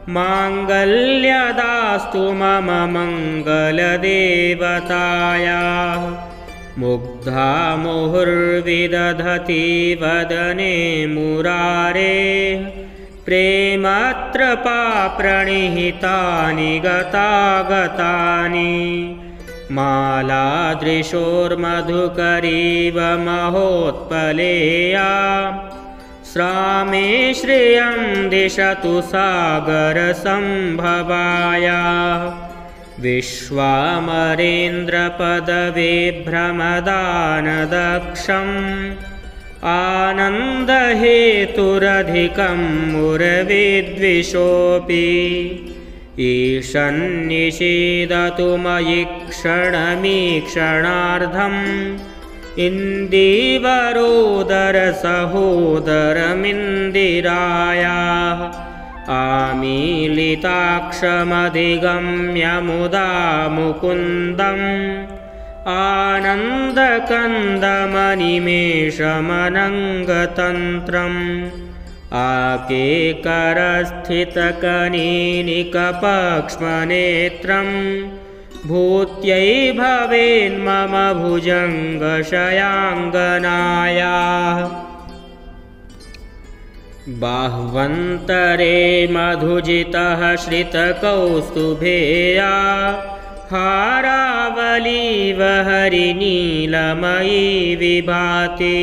माङ्गल्यदास्तु मम मङ्गलदेवतायाः। मुग्धा मुहुर्विदधति वदने मुरारेः प्रेमत्र प्रणिहितानि गतागतानि। मालादृशोर्मधुकरीव महोत्पलेया श्रामे श्रियं दिशतु सागरसम्भवाया। विश्वामरेन्द्रपदविभ्रमदानदक्षम् आनन्दहेतुरधिकं मुरविद्विषोऽपि। ईशन्निषीदतु मयि क्षणमीक्षणार्धम् इन्दीवरोदरसहोदरमिन्दिरायाः। आमीलिताक्षमधिगम्य मुदा मुकुन्दम् आनन्दकन्दमनिमेषमनङ्गतन्त्रम्। आकेकरस्थितकनीनिकपक्ष्मनेत्रं भूत्यै भवेन्मम भुजङ्गशयाङ्गनायाः। बाह्वन्तरे मधुजितः श्रितकौस्तुभेया हारावलीव हरिनीलमयी विभाति।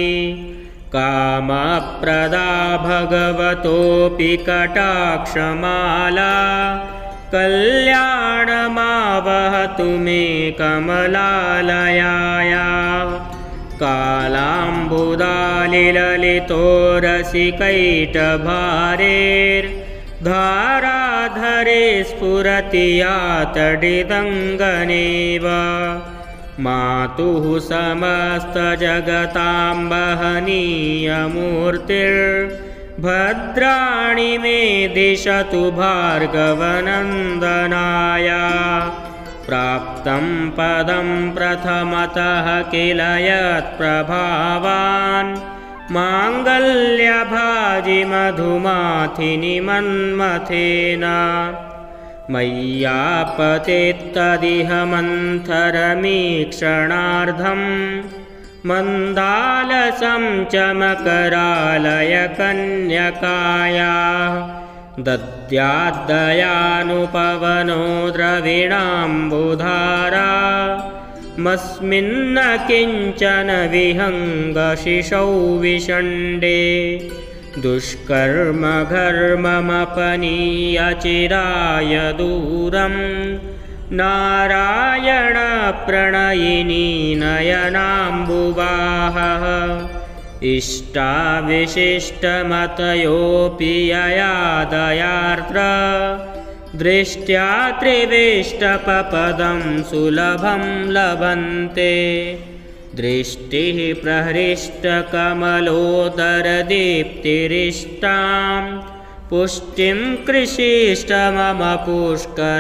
कामप्रदा भगवतोऽपि कटाक्षमाला कल्याणमावहतु मे कमलालयाया। कालाम्बुदालिललितोरसिकैटभारेर्धाराधरे स्फुरति या तडिदङ्गनेव। मातुः समस्तजगतां वहनीयमूर्तिर्भद्राणि मे दिशतु भार्गवनन्दनाया। प्राप्तं पदं प्रथमतः किल यत्प्रभावान् माङ्गल्यभाजि मधुमाथिनि मन्मथेन। मय्यापतित्तदिह मन्थरमीक्षणार्धं मन्दालसं चमकरालय कन्यकाया। दद्याद्दयानुपवनो द्रविणाम्बुधारा मस्मिन्न किञ्चन विहङ्गशिशौ विषण्डे। दुष्कर्म घर्ममपनीय चिराय दूरं नारायण प्रणयिनी नयनाम्बुवाहः इष्टाविशिष्टमतयोऽपि यया दयार्द्र दृष्ट्या त्रिविष्टपपदं सुलभं लभन्ते दृष्टिः प्रहृष्टकमलोदरदीप्तिरिष्टां पुष्टिं कृषीष्ट मम पुष्करविष्टरायाः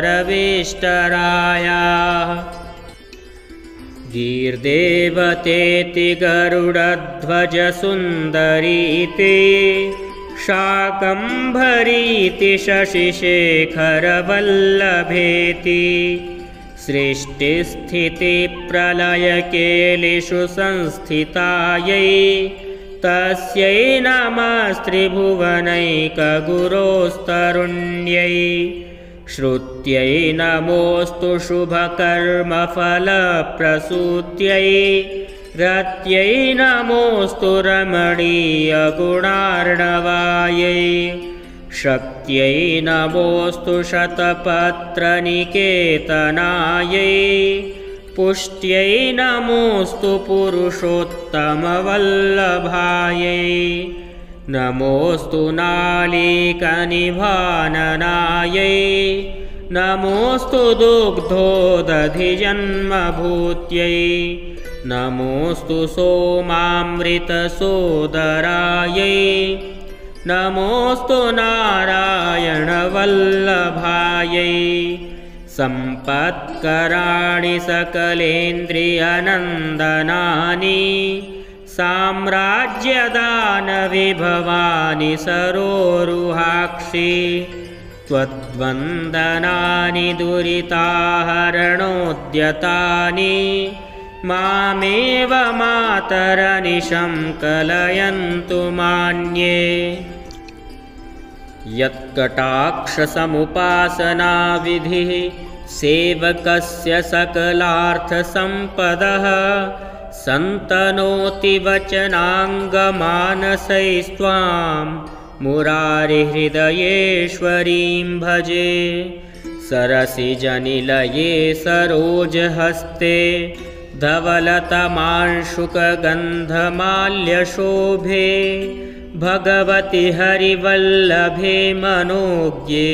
गीर्देवतेति गरुडध्वजसुन्दरीति शाकम्भरीति शशिशेखरवल्लभेति सृष्टिस्थितिप्रलयकेलिषु संस्थितायै तस्यै नमस्त्रिभुवनैकगुरोस्तरुण्यै श्रुत्यै नमोऽस्तु शुभकर्मफलप्रसूत्यै रत्यै नमोऽस्तु रमणीयगुणार्णवायै शक्त्यै नमोऽस्तु शतपत्रनिकेतनायै पुष्ट्यै नमोऽस्तु पुरुषोत्तमवल्लभायै नमोऽस्तु नालीकनिभाननायै नमोऽस्तु दुग्धोदधिजन्मभूत्यै नमोऽस्तु सोमामृतसोदरायै नमोऽस्तु नारायणवल्लभायै सम्पत्कराणि सकलेन्द्रियनन्दनानि साम्राज्यदानविभवानि सरोरुहाक्षि त्वद्वन्दनानि दुरिताहरणोद्यतानि मामेव मातरनिशं कलयन्तु मान्ये यत्कटाक्षसमुपासनाविधिः सेवकस्य सकलार्थसम्पदः सन्तनोति वचनाङ्गमानसैस्त्वां मुरारिहृदयेश्वरीं भजे सरसिजनिलये सरोजहस्ते धवलतमांशुकगन्धमाल्यशोभे भगवति हरिवल्लभे मनोज्ञे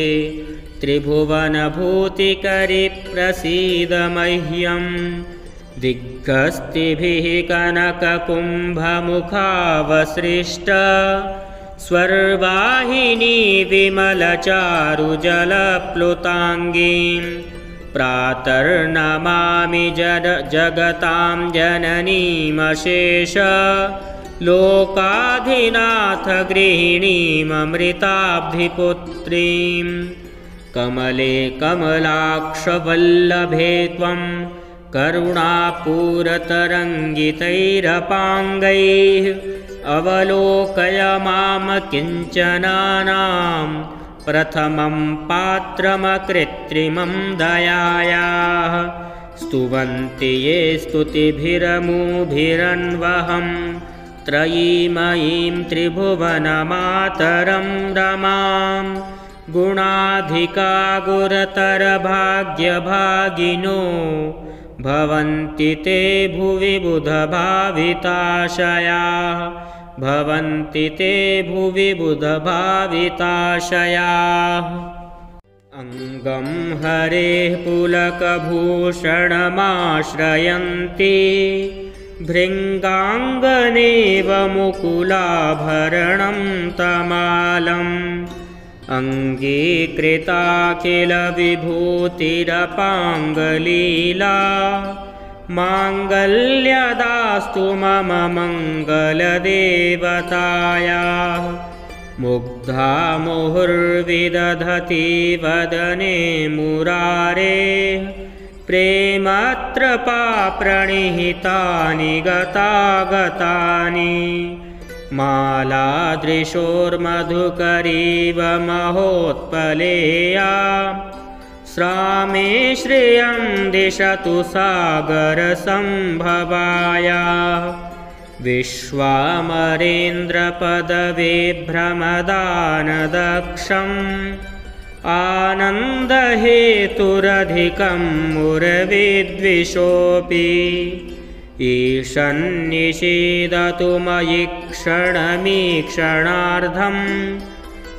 त्रिभुवनभूतिकरि प्रसीद मह्यम् दिग्गस्तिभिः कनककुम्भमुखावसृष्ट स्वर्वाहिनी विमलचारुजलप्लुताङ्गीं प्रातर्नमामि जगतां जननीमशेष लोकाधिनाथ गृहिणीममृताब्धिपुत्रीं कमले कमलाक्षवल्लभे त्वं करुणापूरतरङ्गितैरपाङ्गैः अवलोकय मां किञ्चनानां प्रथमं पात्रमकृत्रिमं दयायाः स्तुवन्ति ये स्तुतिभिरमुभिरन्वहं त्रयीमयीं त्रिभुवनमातरं रमां गुणाधिका गुरतरभाग्यभागिनो भवन्ति ते भुवि बुधभाविताशयाः भवन्ति ते भुवि बुधभाविताशयाः अङ्गं हरेः पुलकभूषणमाश्रयन्ति भृङ्गाङ्गनेव मुकुलाभरणं तमालम् अङ्गीकृता किल विभूतिरपाङ्गलीला माङ्गल्यदास्तु मम मङ्गलदेवतायाः मुग्धा मुहुर्विदधति वदने मुरारेः प्रेमत्रपाप्रणिहितानि गतागतानि मालादृशोर्मधुकरीव महोत्पलेया श्रामे श्रियं दिशतु सागरसम्भवाया विश्वामरेन्द्रपदविभ्रमदानदक्षम् आनन्दहेतुरधिकं मुरविद्विषोऽपि ईशन्निषीदतु मयि क्षणमीक्षणार्धम्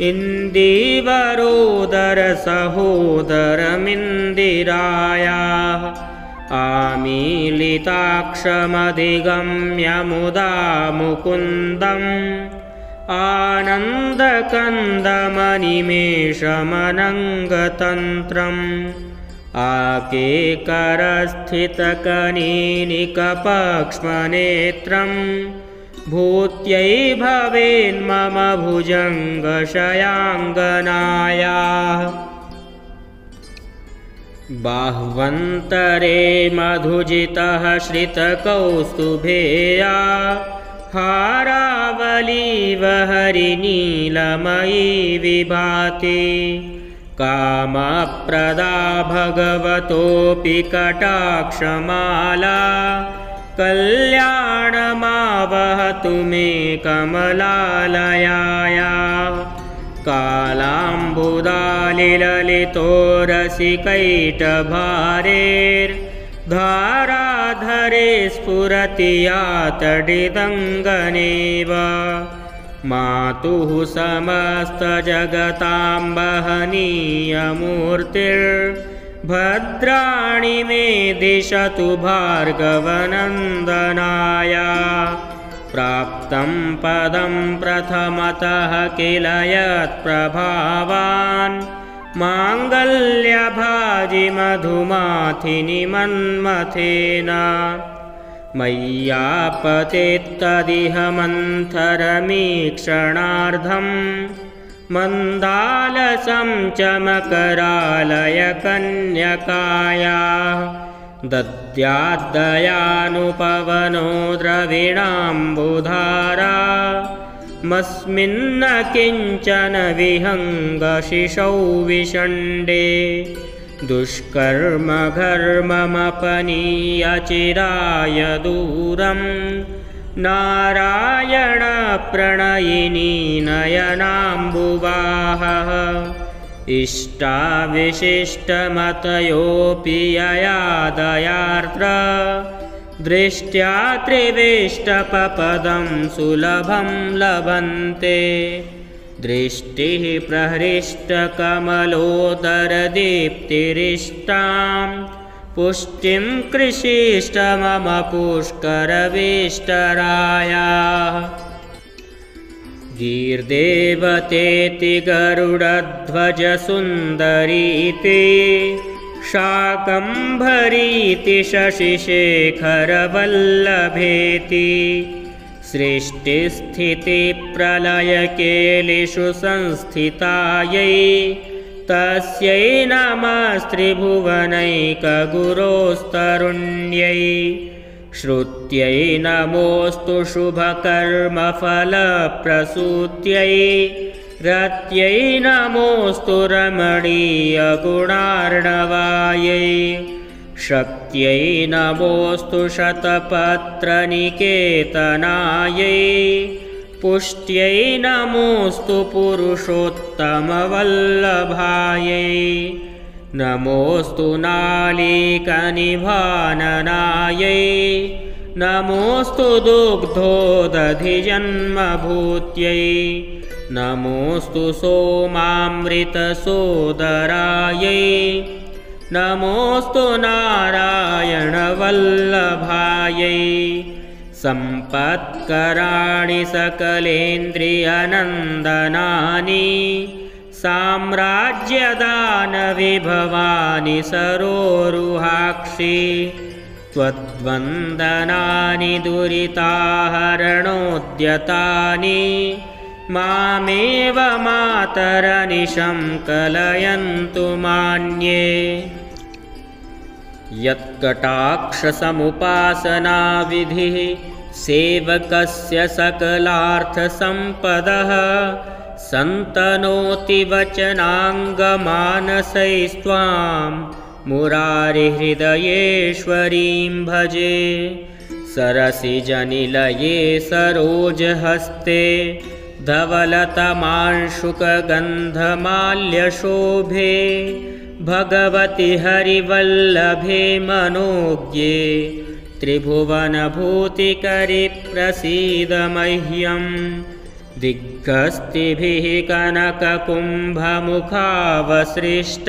इन्दीवरोदरसहोदरमिन्दिरायाः आमीलिताक्षमधिगम्य मुदा मुकुन्दम् आनन्दकन्दमनिमेषमनङ्गतन्त्रम् आकेकरस्थितकनीनिकपक्ष्मनेत्रम् भूत्यै भवेन्मम भुजङ्गशयाङ्गनायाः बाह्वन्तरे मधुजितः श्रितकौस्तुभेया हारावलीव हरिनीलमयी विभाति कामप्रदा भगवतोऽपि कटाक्षमाला कल्याणमावहतु मे कमलालयाया कालाम्बुदालिललितो रसिकैटभारेर्धाराधरे स्फुरति या तडिदङ्गनेव मातुः समस्तजगतां वहनीयमूर्तिर्भद्राणि मे दिशतु भार्गवनन्दनाया प्राप्तं पदं प्रथमतः किल यत्प्रभावान् माङ्गल्यभाजि मधुमाथिनि मन्मथेन मय्यापतेत्तदिह मन्थरमीक्षणार्धम् मन्दालसं च मकरालयकन्यकाया दद्याद्दयानुपवनो द्रविणाम्बुधारा मस्मिन्न किञ्चन विहङ्गशिशौ विषण्डे दुष्कर्मघर्ममपनीयचिराय दूरं नारायणप्रणयिनी नयनाम्बुवाहः इष्टाविशिष्टमतयोऽपि यया दयार्द्र दृष्ट्या त्रिविष्टपपदं सुलभं लभन्ते दृष्टिः प्रहृष्टकमलोदरदीप्तिरिष्टां पुष्टिं कृषीष्ट मम पुष्करवेष्टरायाः गीर्देवतेति गरुडध्वजसुन्दरीति शाकम्भरीति शशिशेखरवल्लभेति सृष्टिस्थितिप्रलयकेलिषु संस्थितायै तस्यै नमस्त्रिभुवनैकगुरोस्तरुण्यै श्रुत्यै नमोऽस्तु शुभकर्मफलप्रसूत्यै रत्यै नमोऽस्तु रमणीयगुणार्णवायै शक्त्यै नमोऽस्तु शतपत्रनिकेतनायै पुष्ट्यै नमोऽस्तु पुरुषोत्तमवल्लभायै नमोऽस्तु नालीकनिभाननायै नमोऽस्तु दुग्धोदधिजन्मभूत्यै नमोऽस्तु सोमामृतसोदरायै नमोऽस्तु नारायणवल्लभायै सम्पत्कराणि सकलेन्द्रियनन्दनानि साम्राज्यदानविभवानि सरोरुहाक्षि त्वद्वन्दनानि दुरिताहरणोद्यतानि मामेव मातरनिशं कलयन्तु मान्ये यत्कटाक्षसमुपासनाविधिः सेवकस्य सकलार्थसम्पदः सन्तनोति वचनाङ्गमानसैस्त्वां मुरारिहृदयेश्वरीं भजे सरसिजनिलये सरोजहस्ते धवलतमांशुकगन्धमाल्यशोभे भगवति हरिवल्लभे मनोज्ञे त्रिभुवनभूतिकरि प्रसीद मह्यं दिग्गस्तिभिः कनककुम्भमुखावसृष्ट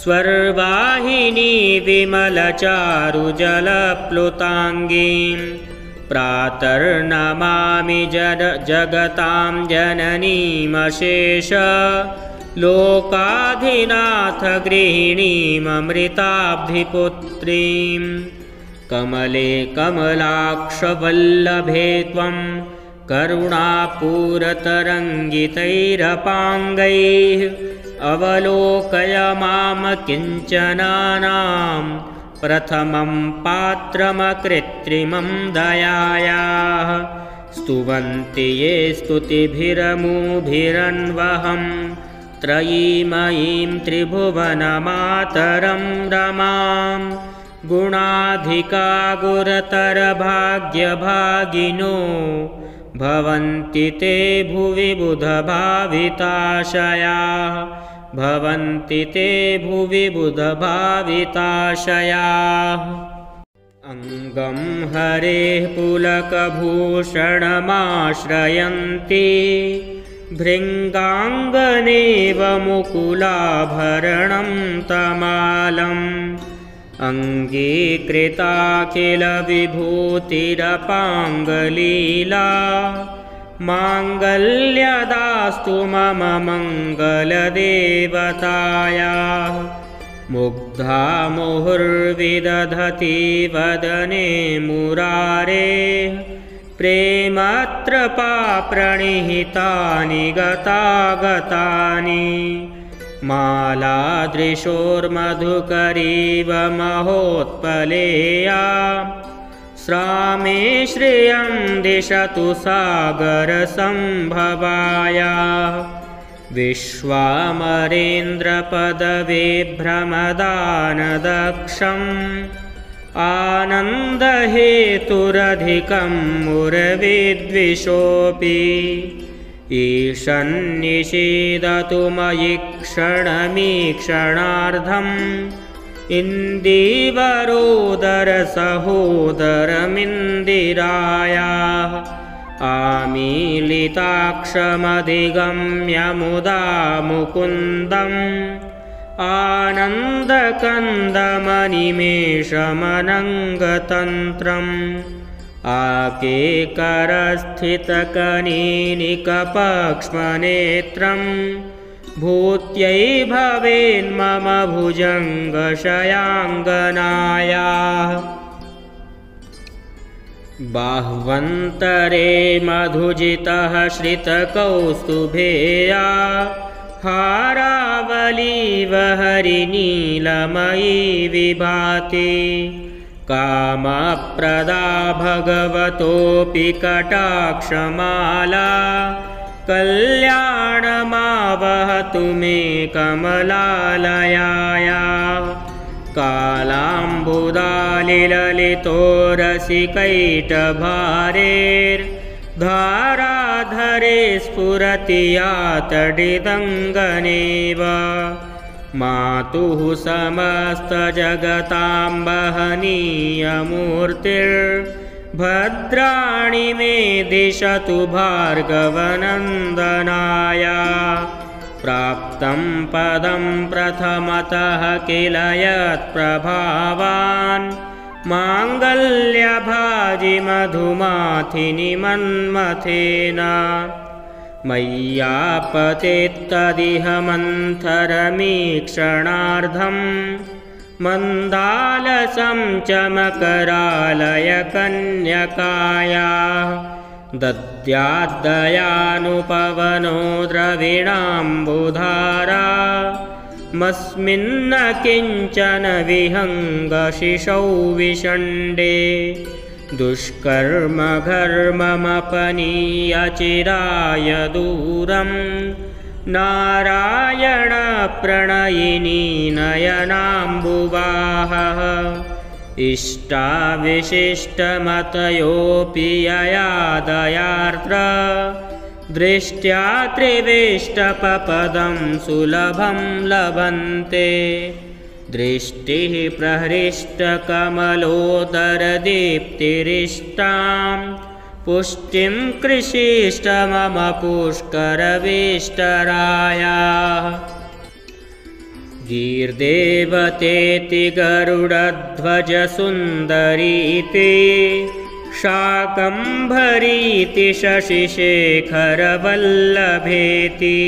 स्वर्वाहिनी विमलचारुजलप्लुताङ्गीं प्रातर्नमामि जगतां जननीमशेष लोकाधिनाथ गृहिणीममृताब्धिपुत्रीं कमले कमलाक्षवल्लभे त्वं करुणापूरतरङ्गितैरपाङ्गैः अवलोकय माम किञ्चनानां प्रथमं पात्रमकृत्रिमं दयायाः स्तुवन्ति ये स्तुतिभिरमुभिरन्वहं त्रयीमयीं त्रिभुवनमातरं रमां गुणाधिका गुरतरभाग्यभागिनो भवन्ति ते भुवि बुधभाविताशयाः भवन्ति ते भुवि बुधभाविताशयाः अङ्गं हरेः पुलकभूषणमाश्रयन्ति भृङ्गाङ्गनेव मुकुलाभरणं तमालम् अङ्गीकृताखिलविभूतिरपाङ्गलीला माङ्गल्यदास्तु मम मङ्गलदेवतायाः मुग्धा मुहुर्विदधति वदने मुरारेः प्रेमत्रपाप्रणिहितानि गतागतानि मालादृशोर्मधुकरीव महोत्पलेया श्रामे श्रियं दिशतु सागरसम्भवाया विश्वामरेन्द्रपदविभ्रमदानदक्षम् आनन्दहेतुरधिकं मुरविद्विषोऽपि ईशन्निषीदतु मयि क्षणमीक्षणार्धम् इन्दीवरोदरसहोदरमिन्दिरायाः आमीलिताक्षमधिगम्य मुदा मुकुन्दम् आनन्दकन्दमनिमेषमनङ्गतन्त्रम् आकेकरस्थितकनीनिकपक्ष्मनेत्रं भूत्यै भवेन्मम भुजङ्गशयाङ्गनायाः बाह्वन्तरे मधुजितः श्रितकौस्तुभेया हारावलीव हरिनीलमयी विभाति कामप्रदा भगवतोऽपि कटाक्षमाला कल्याणमावहतु मे कमलालयाया कालाम्बुदालिललितोरसिकैटभारेर्धाराधरे स्फुरति या तडिदङ्गनेव मातुः समस्तजगतां वहनीयमूर्तिर्भद्राणि मे दिशतु भार्गवनन्दनाया प्राप्तं पदं प्रथमतः किल यत्प्रभावान् माङ्गल्यभाजि मधुमाथिनि मन्मथेन मय्यापतेत्तदिह मन्थरमीक्षणार्धं मन्दालसं च मकरालयकन्यकाया दद्याद्दयानुपवनो द्रविणाम्बुधारा मस्मिन्न किञ्चन विहङ्गशिशौ विषण्डे दुष्कर्म घर्ममपनीय चिराय दूरं नारायण प्रणयिनी नयनाम्बुवाहः इष्टाविशिष्टमतयोऽपि ययादयार्त्र दृष्ट्या त्रिविष्टपपदं सुलभं लभन्ते दृष्टिः प्रहृष्टकमलोदरदीप्तिरिष्टां पुष्टिं कृषीष्ट मम पुष्करविष्टरायाः गीर्देवतेति गरुडध्वजसुन्दरीति शाकम्भरीति शशिशेखरवल्लभेति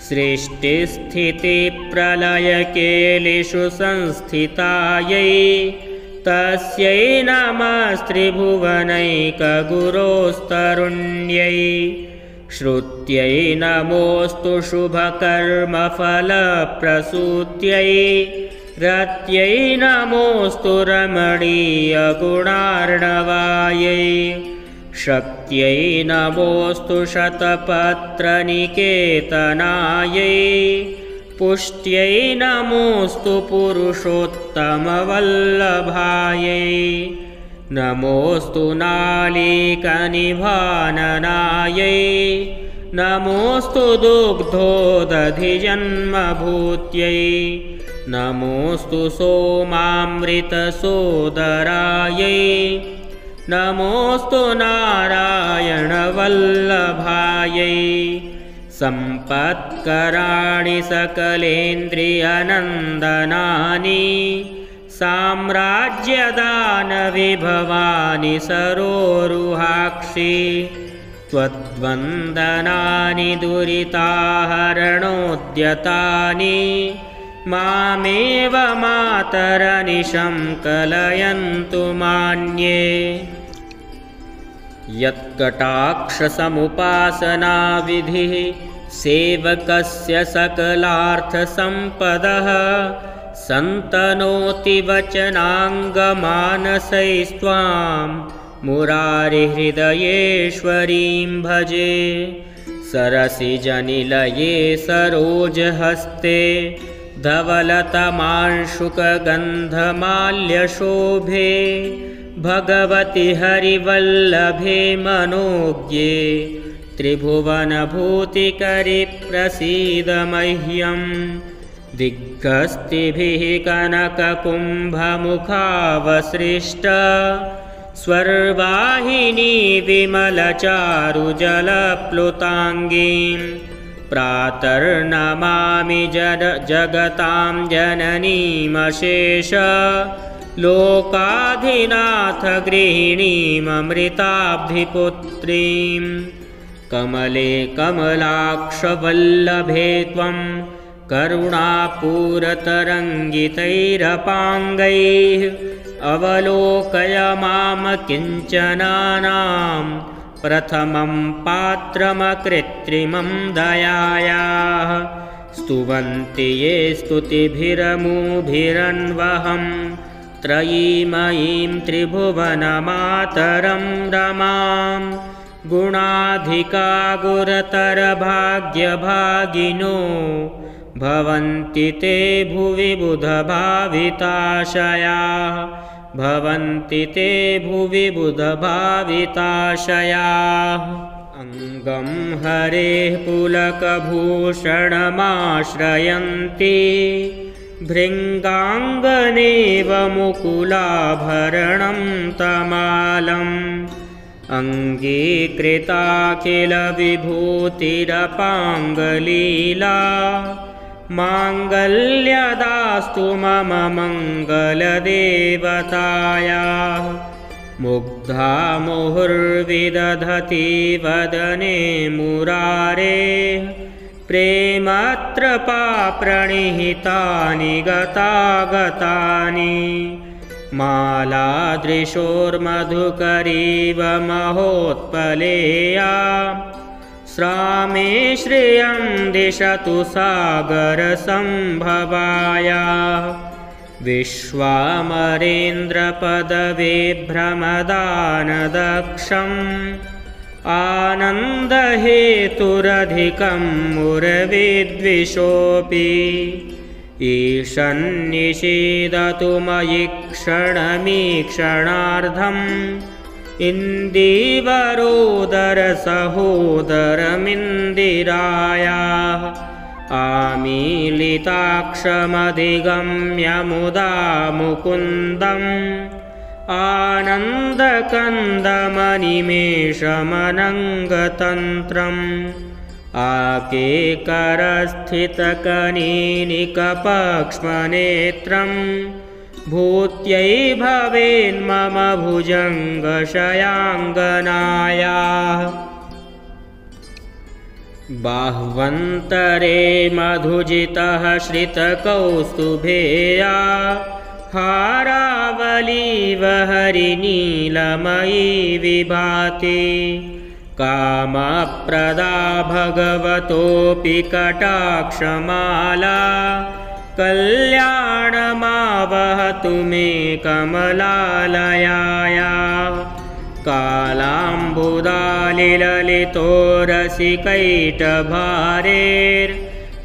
सृष्टिस्थितिप्रलयकेलिषु संस्थितायै तस्यै नमस्त्रिभुवनैकगुरोस्तरुण्यै श्रुत्यै नमोऽस्तु शुभकर्मफलप्रसूत्यै रत्यै नमोऽस्तु रमणीयगुणार्णवायै शक्त्यै नमोऽस्तु शतपत्रनिकेतनायै पुष्ट्यै नमोऽस्तु पुरुषोत्तमवल्लभायै नमोऽस्तु नालीकनिभाननायै नमोऽस्तु दुग्धोदधिजन्मभूत्यै नमोऽस्तु सोमामृतसोदरायै नमोऽस्तु नारायणवल्लभायै सम्पत्कराणि सकलेन्द्रियनन्दनानि साम्राज्यदानविभवानि सरोरुहाक्षि त्वद्वन्दनानि दुरिताहरणोद्यतानि मामेव मातरनिशं कलयन्तु मान्ये यत्कटाक्षसमुपासनाविधिः सेवकस्य सकलार्थसम्पदः सन्तनोति वचनाङ्गमानसैस्त्वां मुरारिहृदयेश्वरीं भजे सरसिजनिलये सरोजहस्ते धवलतमांशुकगन्धमाल्यशोभे भगवति हरिवल्लभे मनोज्ञे त्रिभुवनभूतिकरि प्रसीद मह्यम् दिग्गस्तिभिः कनककुम्भमुखावसृष्ट स्वर्वाहिनी विमलचारुजलप्लुताङ्गीं प्रातर्नमामि जगतां जननीमशेष लोकाधिनाथ गृहिणीममृताब्धिपुत्रीं कमले कमलाक्षवल्लभे त्वं करुणापूरतरङ्गितैरपाङ्गैः अवलोकय माम किञ्चनानां प्रथमं पात्रमकृत्रिमं दयायाः स्तुवन्ति ये स्तुतिभिरमुभिरन्वहं त्रयीमयीं त्रिभुवनमातरं रमां गुणाधिका गुरतरभाग्यभागिनो भवन्ति ते भुवि बुधभाविताशयाः भवन्ति ते भुवि बुधभाविताशयाः अङ्गं हरेः पुलकभूषणमाश्रयन्ति भृङ्गाङ्गनेव मुकुलाभरणं तमालम् अङ्गीकृताखिलविभूतिरपाङ्गलीला माङ्गल्यदास्तु मम मङ्गलदेवतायाः मुग्धा मुहुर्विदधति वदने मुरारेः प्रेमत्रपाप्रणिहितानि गतागतानि मालादृशोर्मधुकरीव महोत्पलेया श्रामे श्रियं दिशतु सागरसम्भवाया विश्वामरेन्द्रपदविभ्रमदानदक्षम् आनन्दहेतुरधिकं मुरविद्विषोऽपि ईशन्निषेदतु मयि क्षणमीक्षणार्धम् इन्दीवरोदरसहोदरमिन्दिरायाः आमीलिताक्षमधिगम्य मुदा मुकुन्दम् आनन्दकन्दमनिमेषमनङ्गतन्त्रम् आकेकरस्थितकनीनिकपक्ष्मनेत्रम् भूत्यै भवेन्मम भुजङ्गशयाङ्गनायाः बाह्वन्तरे मधुजितः श्रितकौस्तुभेया हारावलीव हरिनीलमयी विभाति कामप्रदा भगवतोऽपि कटाक्षमाला कल्याणमावहतु मे कमलालयायाः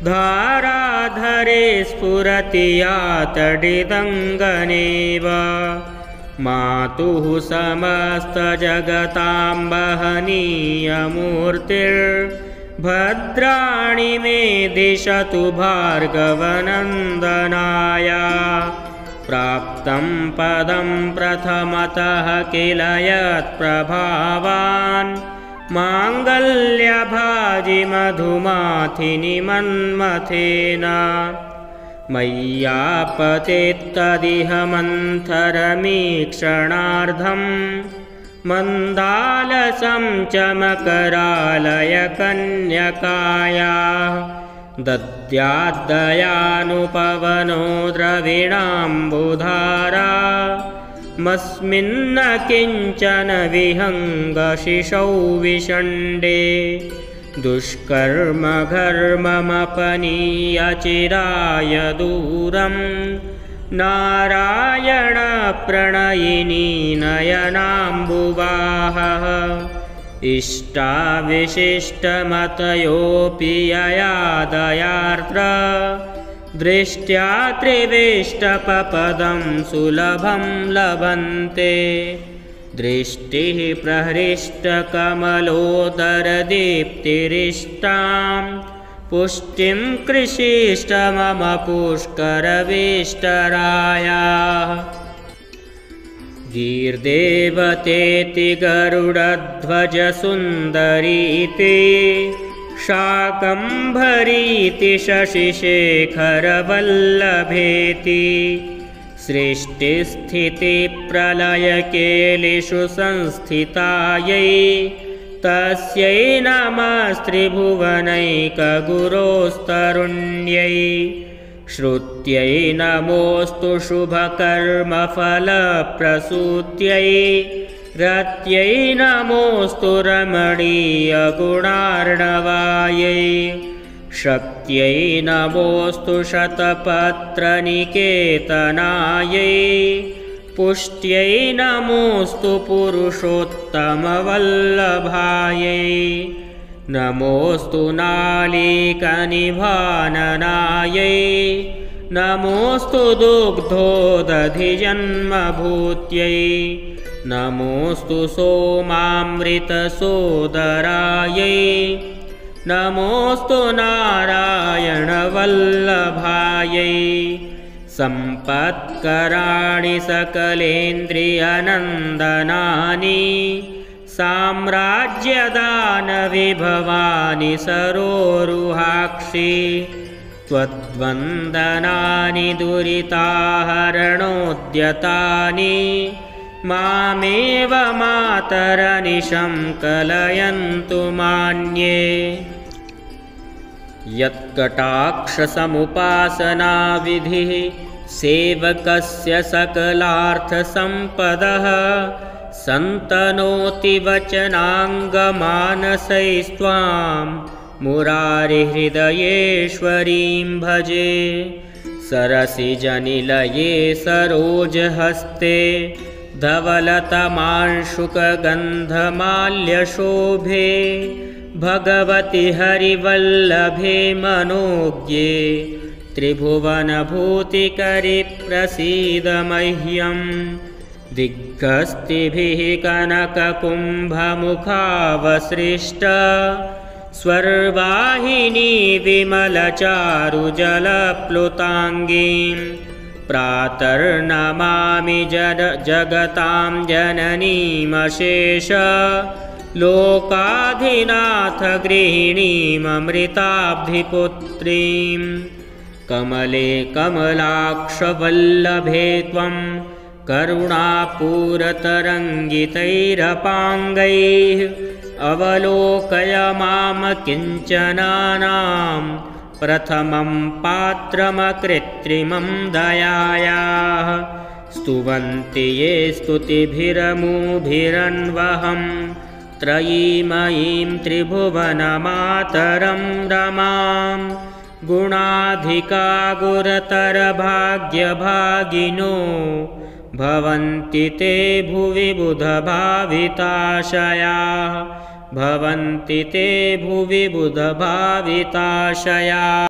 कालाम्बुदालिललितोरसिकैटभारेर्धाराधरे स्फुरति या तडिदङ्गनेव मातुः समस्तजगतां वहनीयमूर्तिर्भद्राणि मे दिशतु भार्गवनन्दनाय प्राप्तं पदं प्रथमतः किल यत्प्रभावान् माङ्गल्यभाजि मधुमाथिनि मन्मथेन मय्यापतेत्तदिह मन्थरमीक्षणार्धम् मन्दालसं च मकरालयकन्यकायाः दद्याद्दयानुपवनो द्रविणाम्बुधारा मस्मिन्न किञ्चन विहङ्गशिशौ विषण्डे दुष्कर्मघर्ममपनीय चिराय दूरम् नारायणप्रणयिनी नयनाम्बुवाहः इष्टाविशिष्टमतयोऽपि यया दयार्द्र दृष्ट्या त्रिविष्टपपदं सुलभं लभन्ते दृष्टिः प्रहृष्टकमलोदरदीप्तिरिष्टां पुष्टिं कृषीष्ट मम पुष्करवेष्टरायाः गीर्देवतेति गरुडध्वजसुन्दरीति शाकम्भरीति शशिशेखरवल्लभेति सृष्टिस्थितिप्रलयकेलिषु संस्थितायै तस्यै नमस्त्रिभुवनैकगुरोस्तरुण्यै श्रुत्यै नमोऽस्तु शुभकर्मफलप्रसूत्यै रत्यै नमोऽस्तु रमणीयगुणार्णवायै शक्त्यै नमोऽस्तु शतपत्रनिकेतनायै पुष्ट्यै नमोऽस्तु पुरुषोत्तमवल्लभायै नमोऽस्तु नालीकनिभाननायै नमोऽस्तु दुग्धोदधिजन्मभूत्यै नमोऽस्तु सोमामृतसोदरायै नमोऽस्तु नारायणवल्लभायै सम्पत्कराणि सकलेन्द्रियनन्दनानि साम्राज्यदानविभवानि सरोरुहाक्षि त्वद्वन्दनानि दुरिताहरणोद्यतानि मामेव मातरनिशं कलयन्तु मान्ये यत्कटाक्षसमुपासनाविधिः सेवकस्य सकलार्थसम्पदः सन्तनोति वचनाङ्गमानसैस्त्वां मुरारिहृदयेश्वरीं भजे सरसिजनिलये सरोजहस्ते धवलतमांशुकगन्धमाल्यशोभे भगवति हरिवल्लभे मनोज्ञे त्रिभुवनभूतिकरी प्रसीद मह्यं दिग्गस्तिभिः कनककुम्भमुखावसृष्ट स्वर्वाहिनी विमलचारुजलप्लुताङ्गीं प्रातर्नमामि जगतां जननीमशेष लोकाधिनाथ गृहिणीममृताब्धिपुत्रीं कमले कमलाक्षवल्लभे त्वं करुणापूरतरङ्गितैरपाङ्गैः अवलोकय मां किञ्चनानां प्रथमं पात्रमकृत्रिमं दयायाः स्तुवन्ति ये स्तुतिभिरमुभिरन्वहं त्रयीमयीं त्रिभुवनमातरं रमां गुणाधिका गुरतरभाग्यभागिनो भवन्ति ते भुवि बुधभाविताशयाः भवन्ति ते भुवि बुधभाविताशयाः।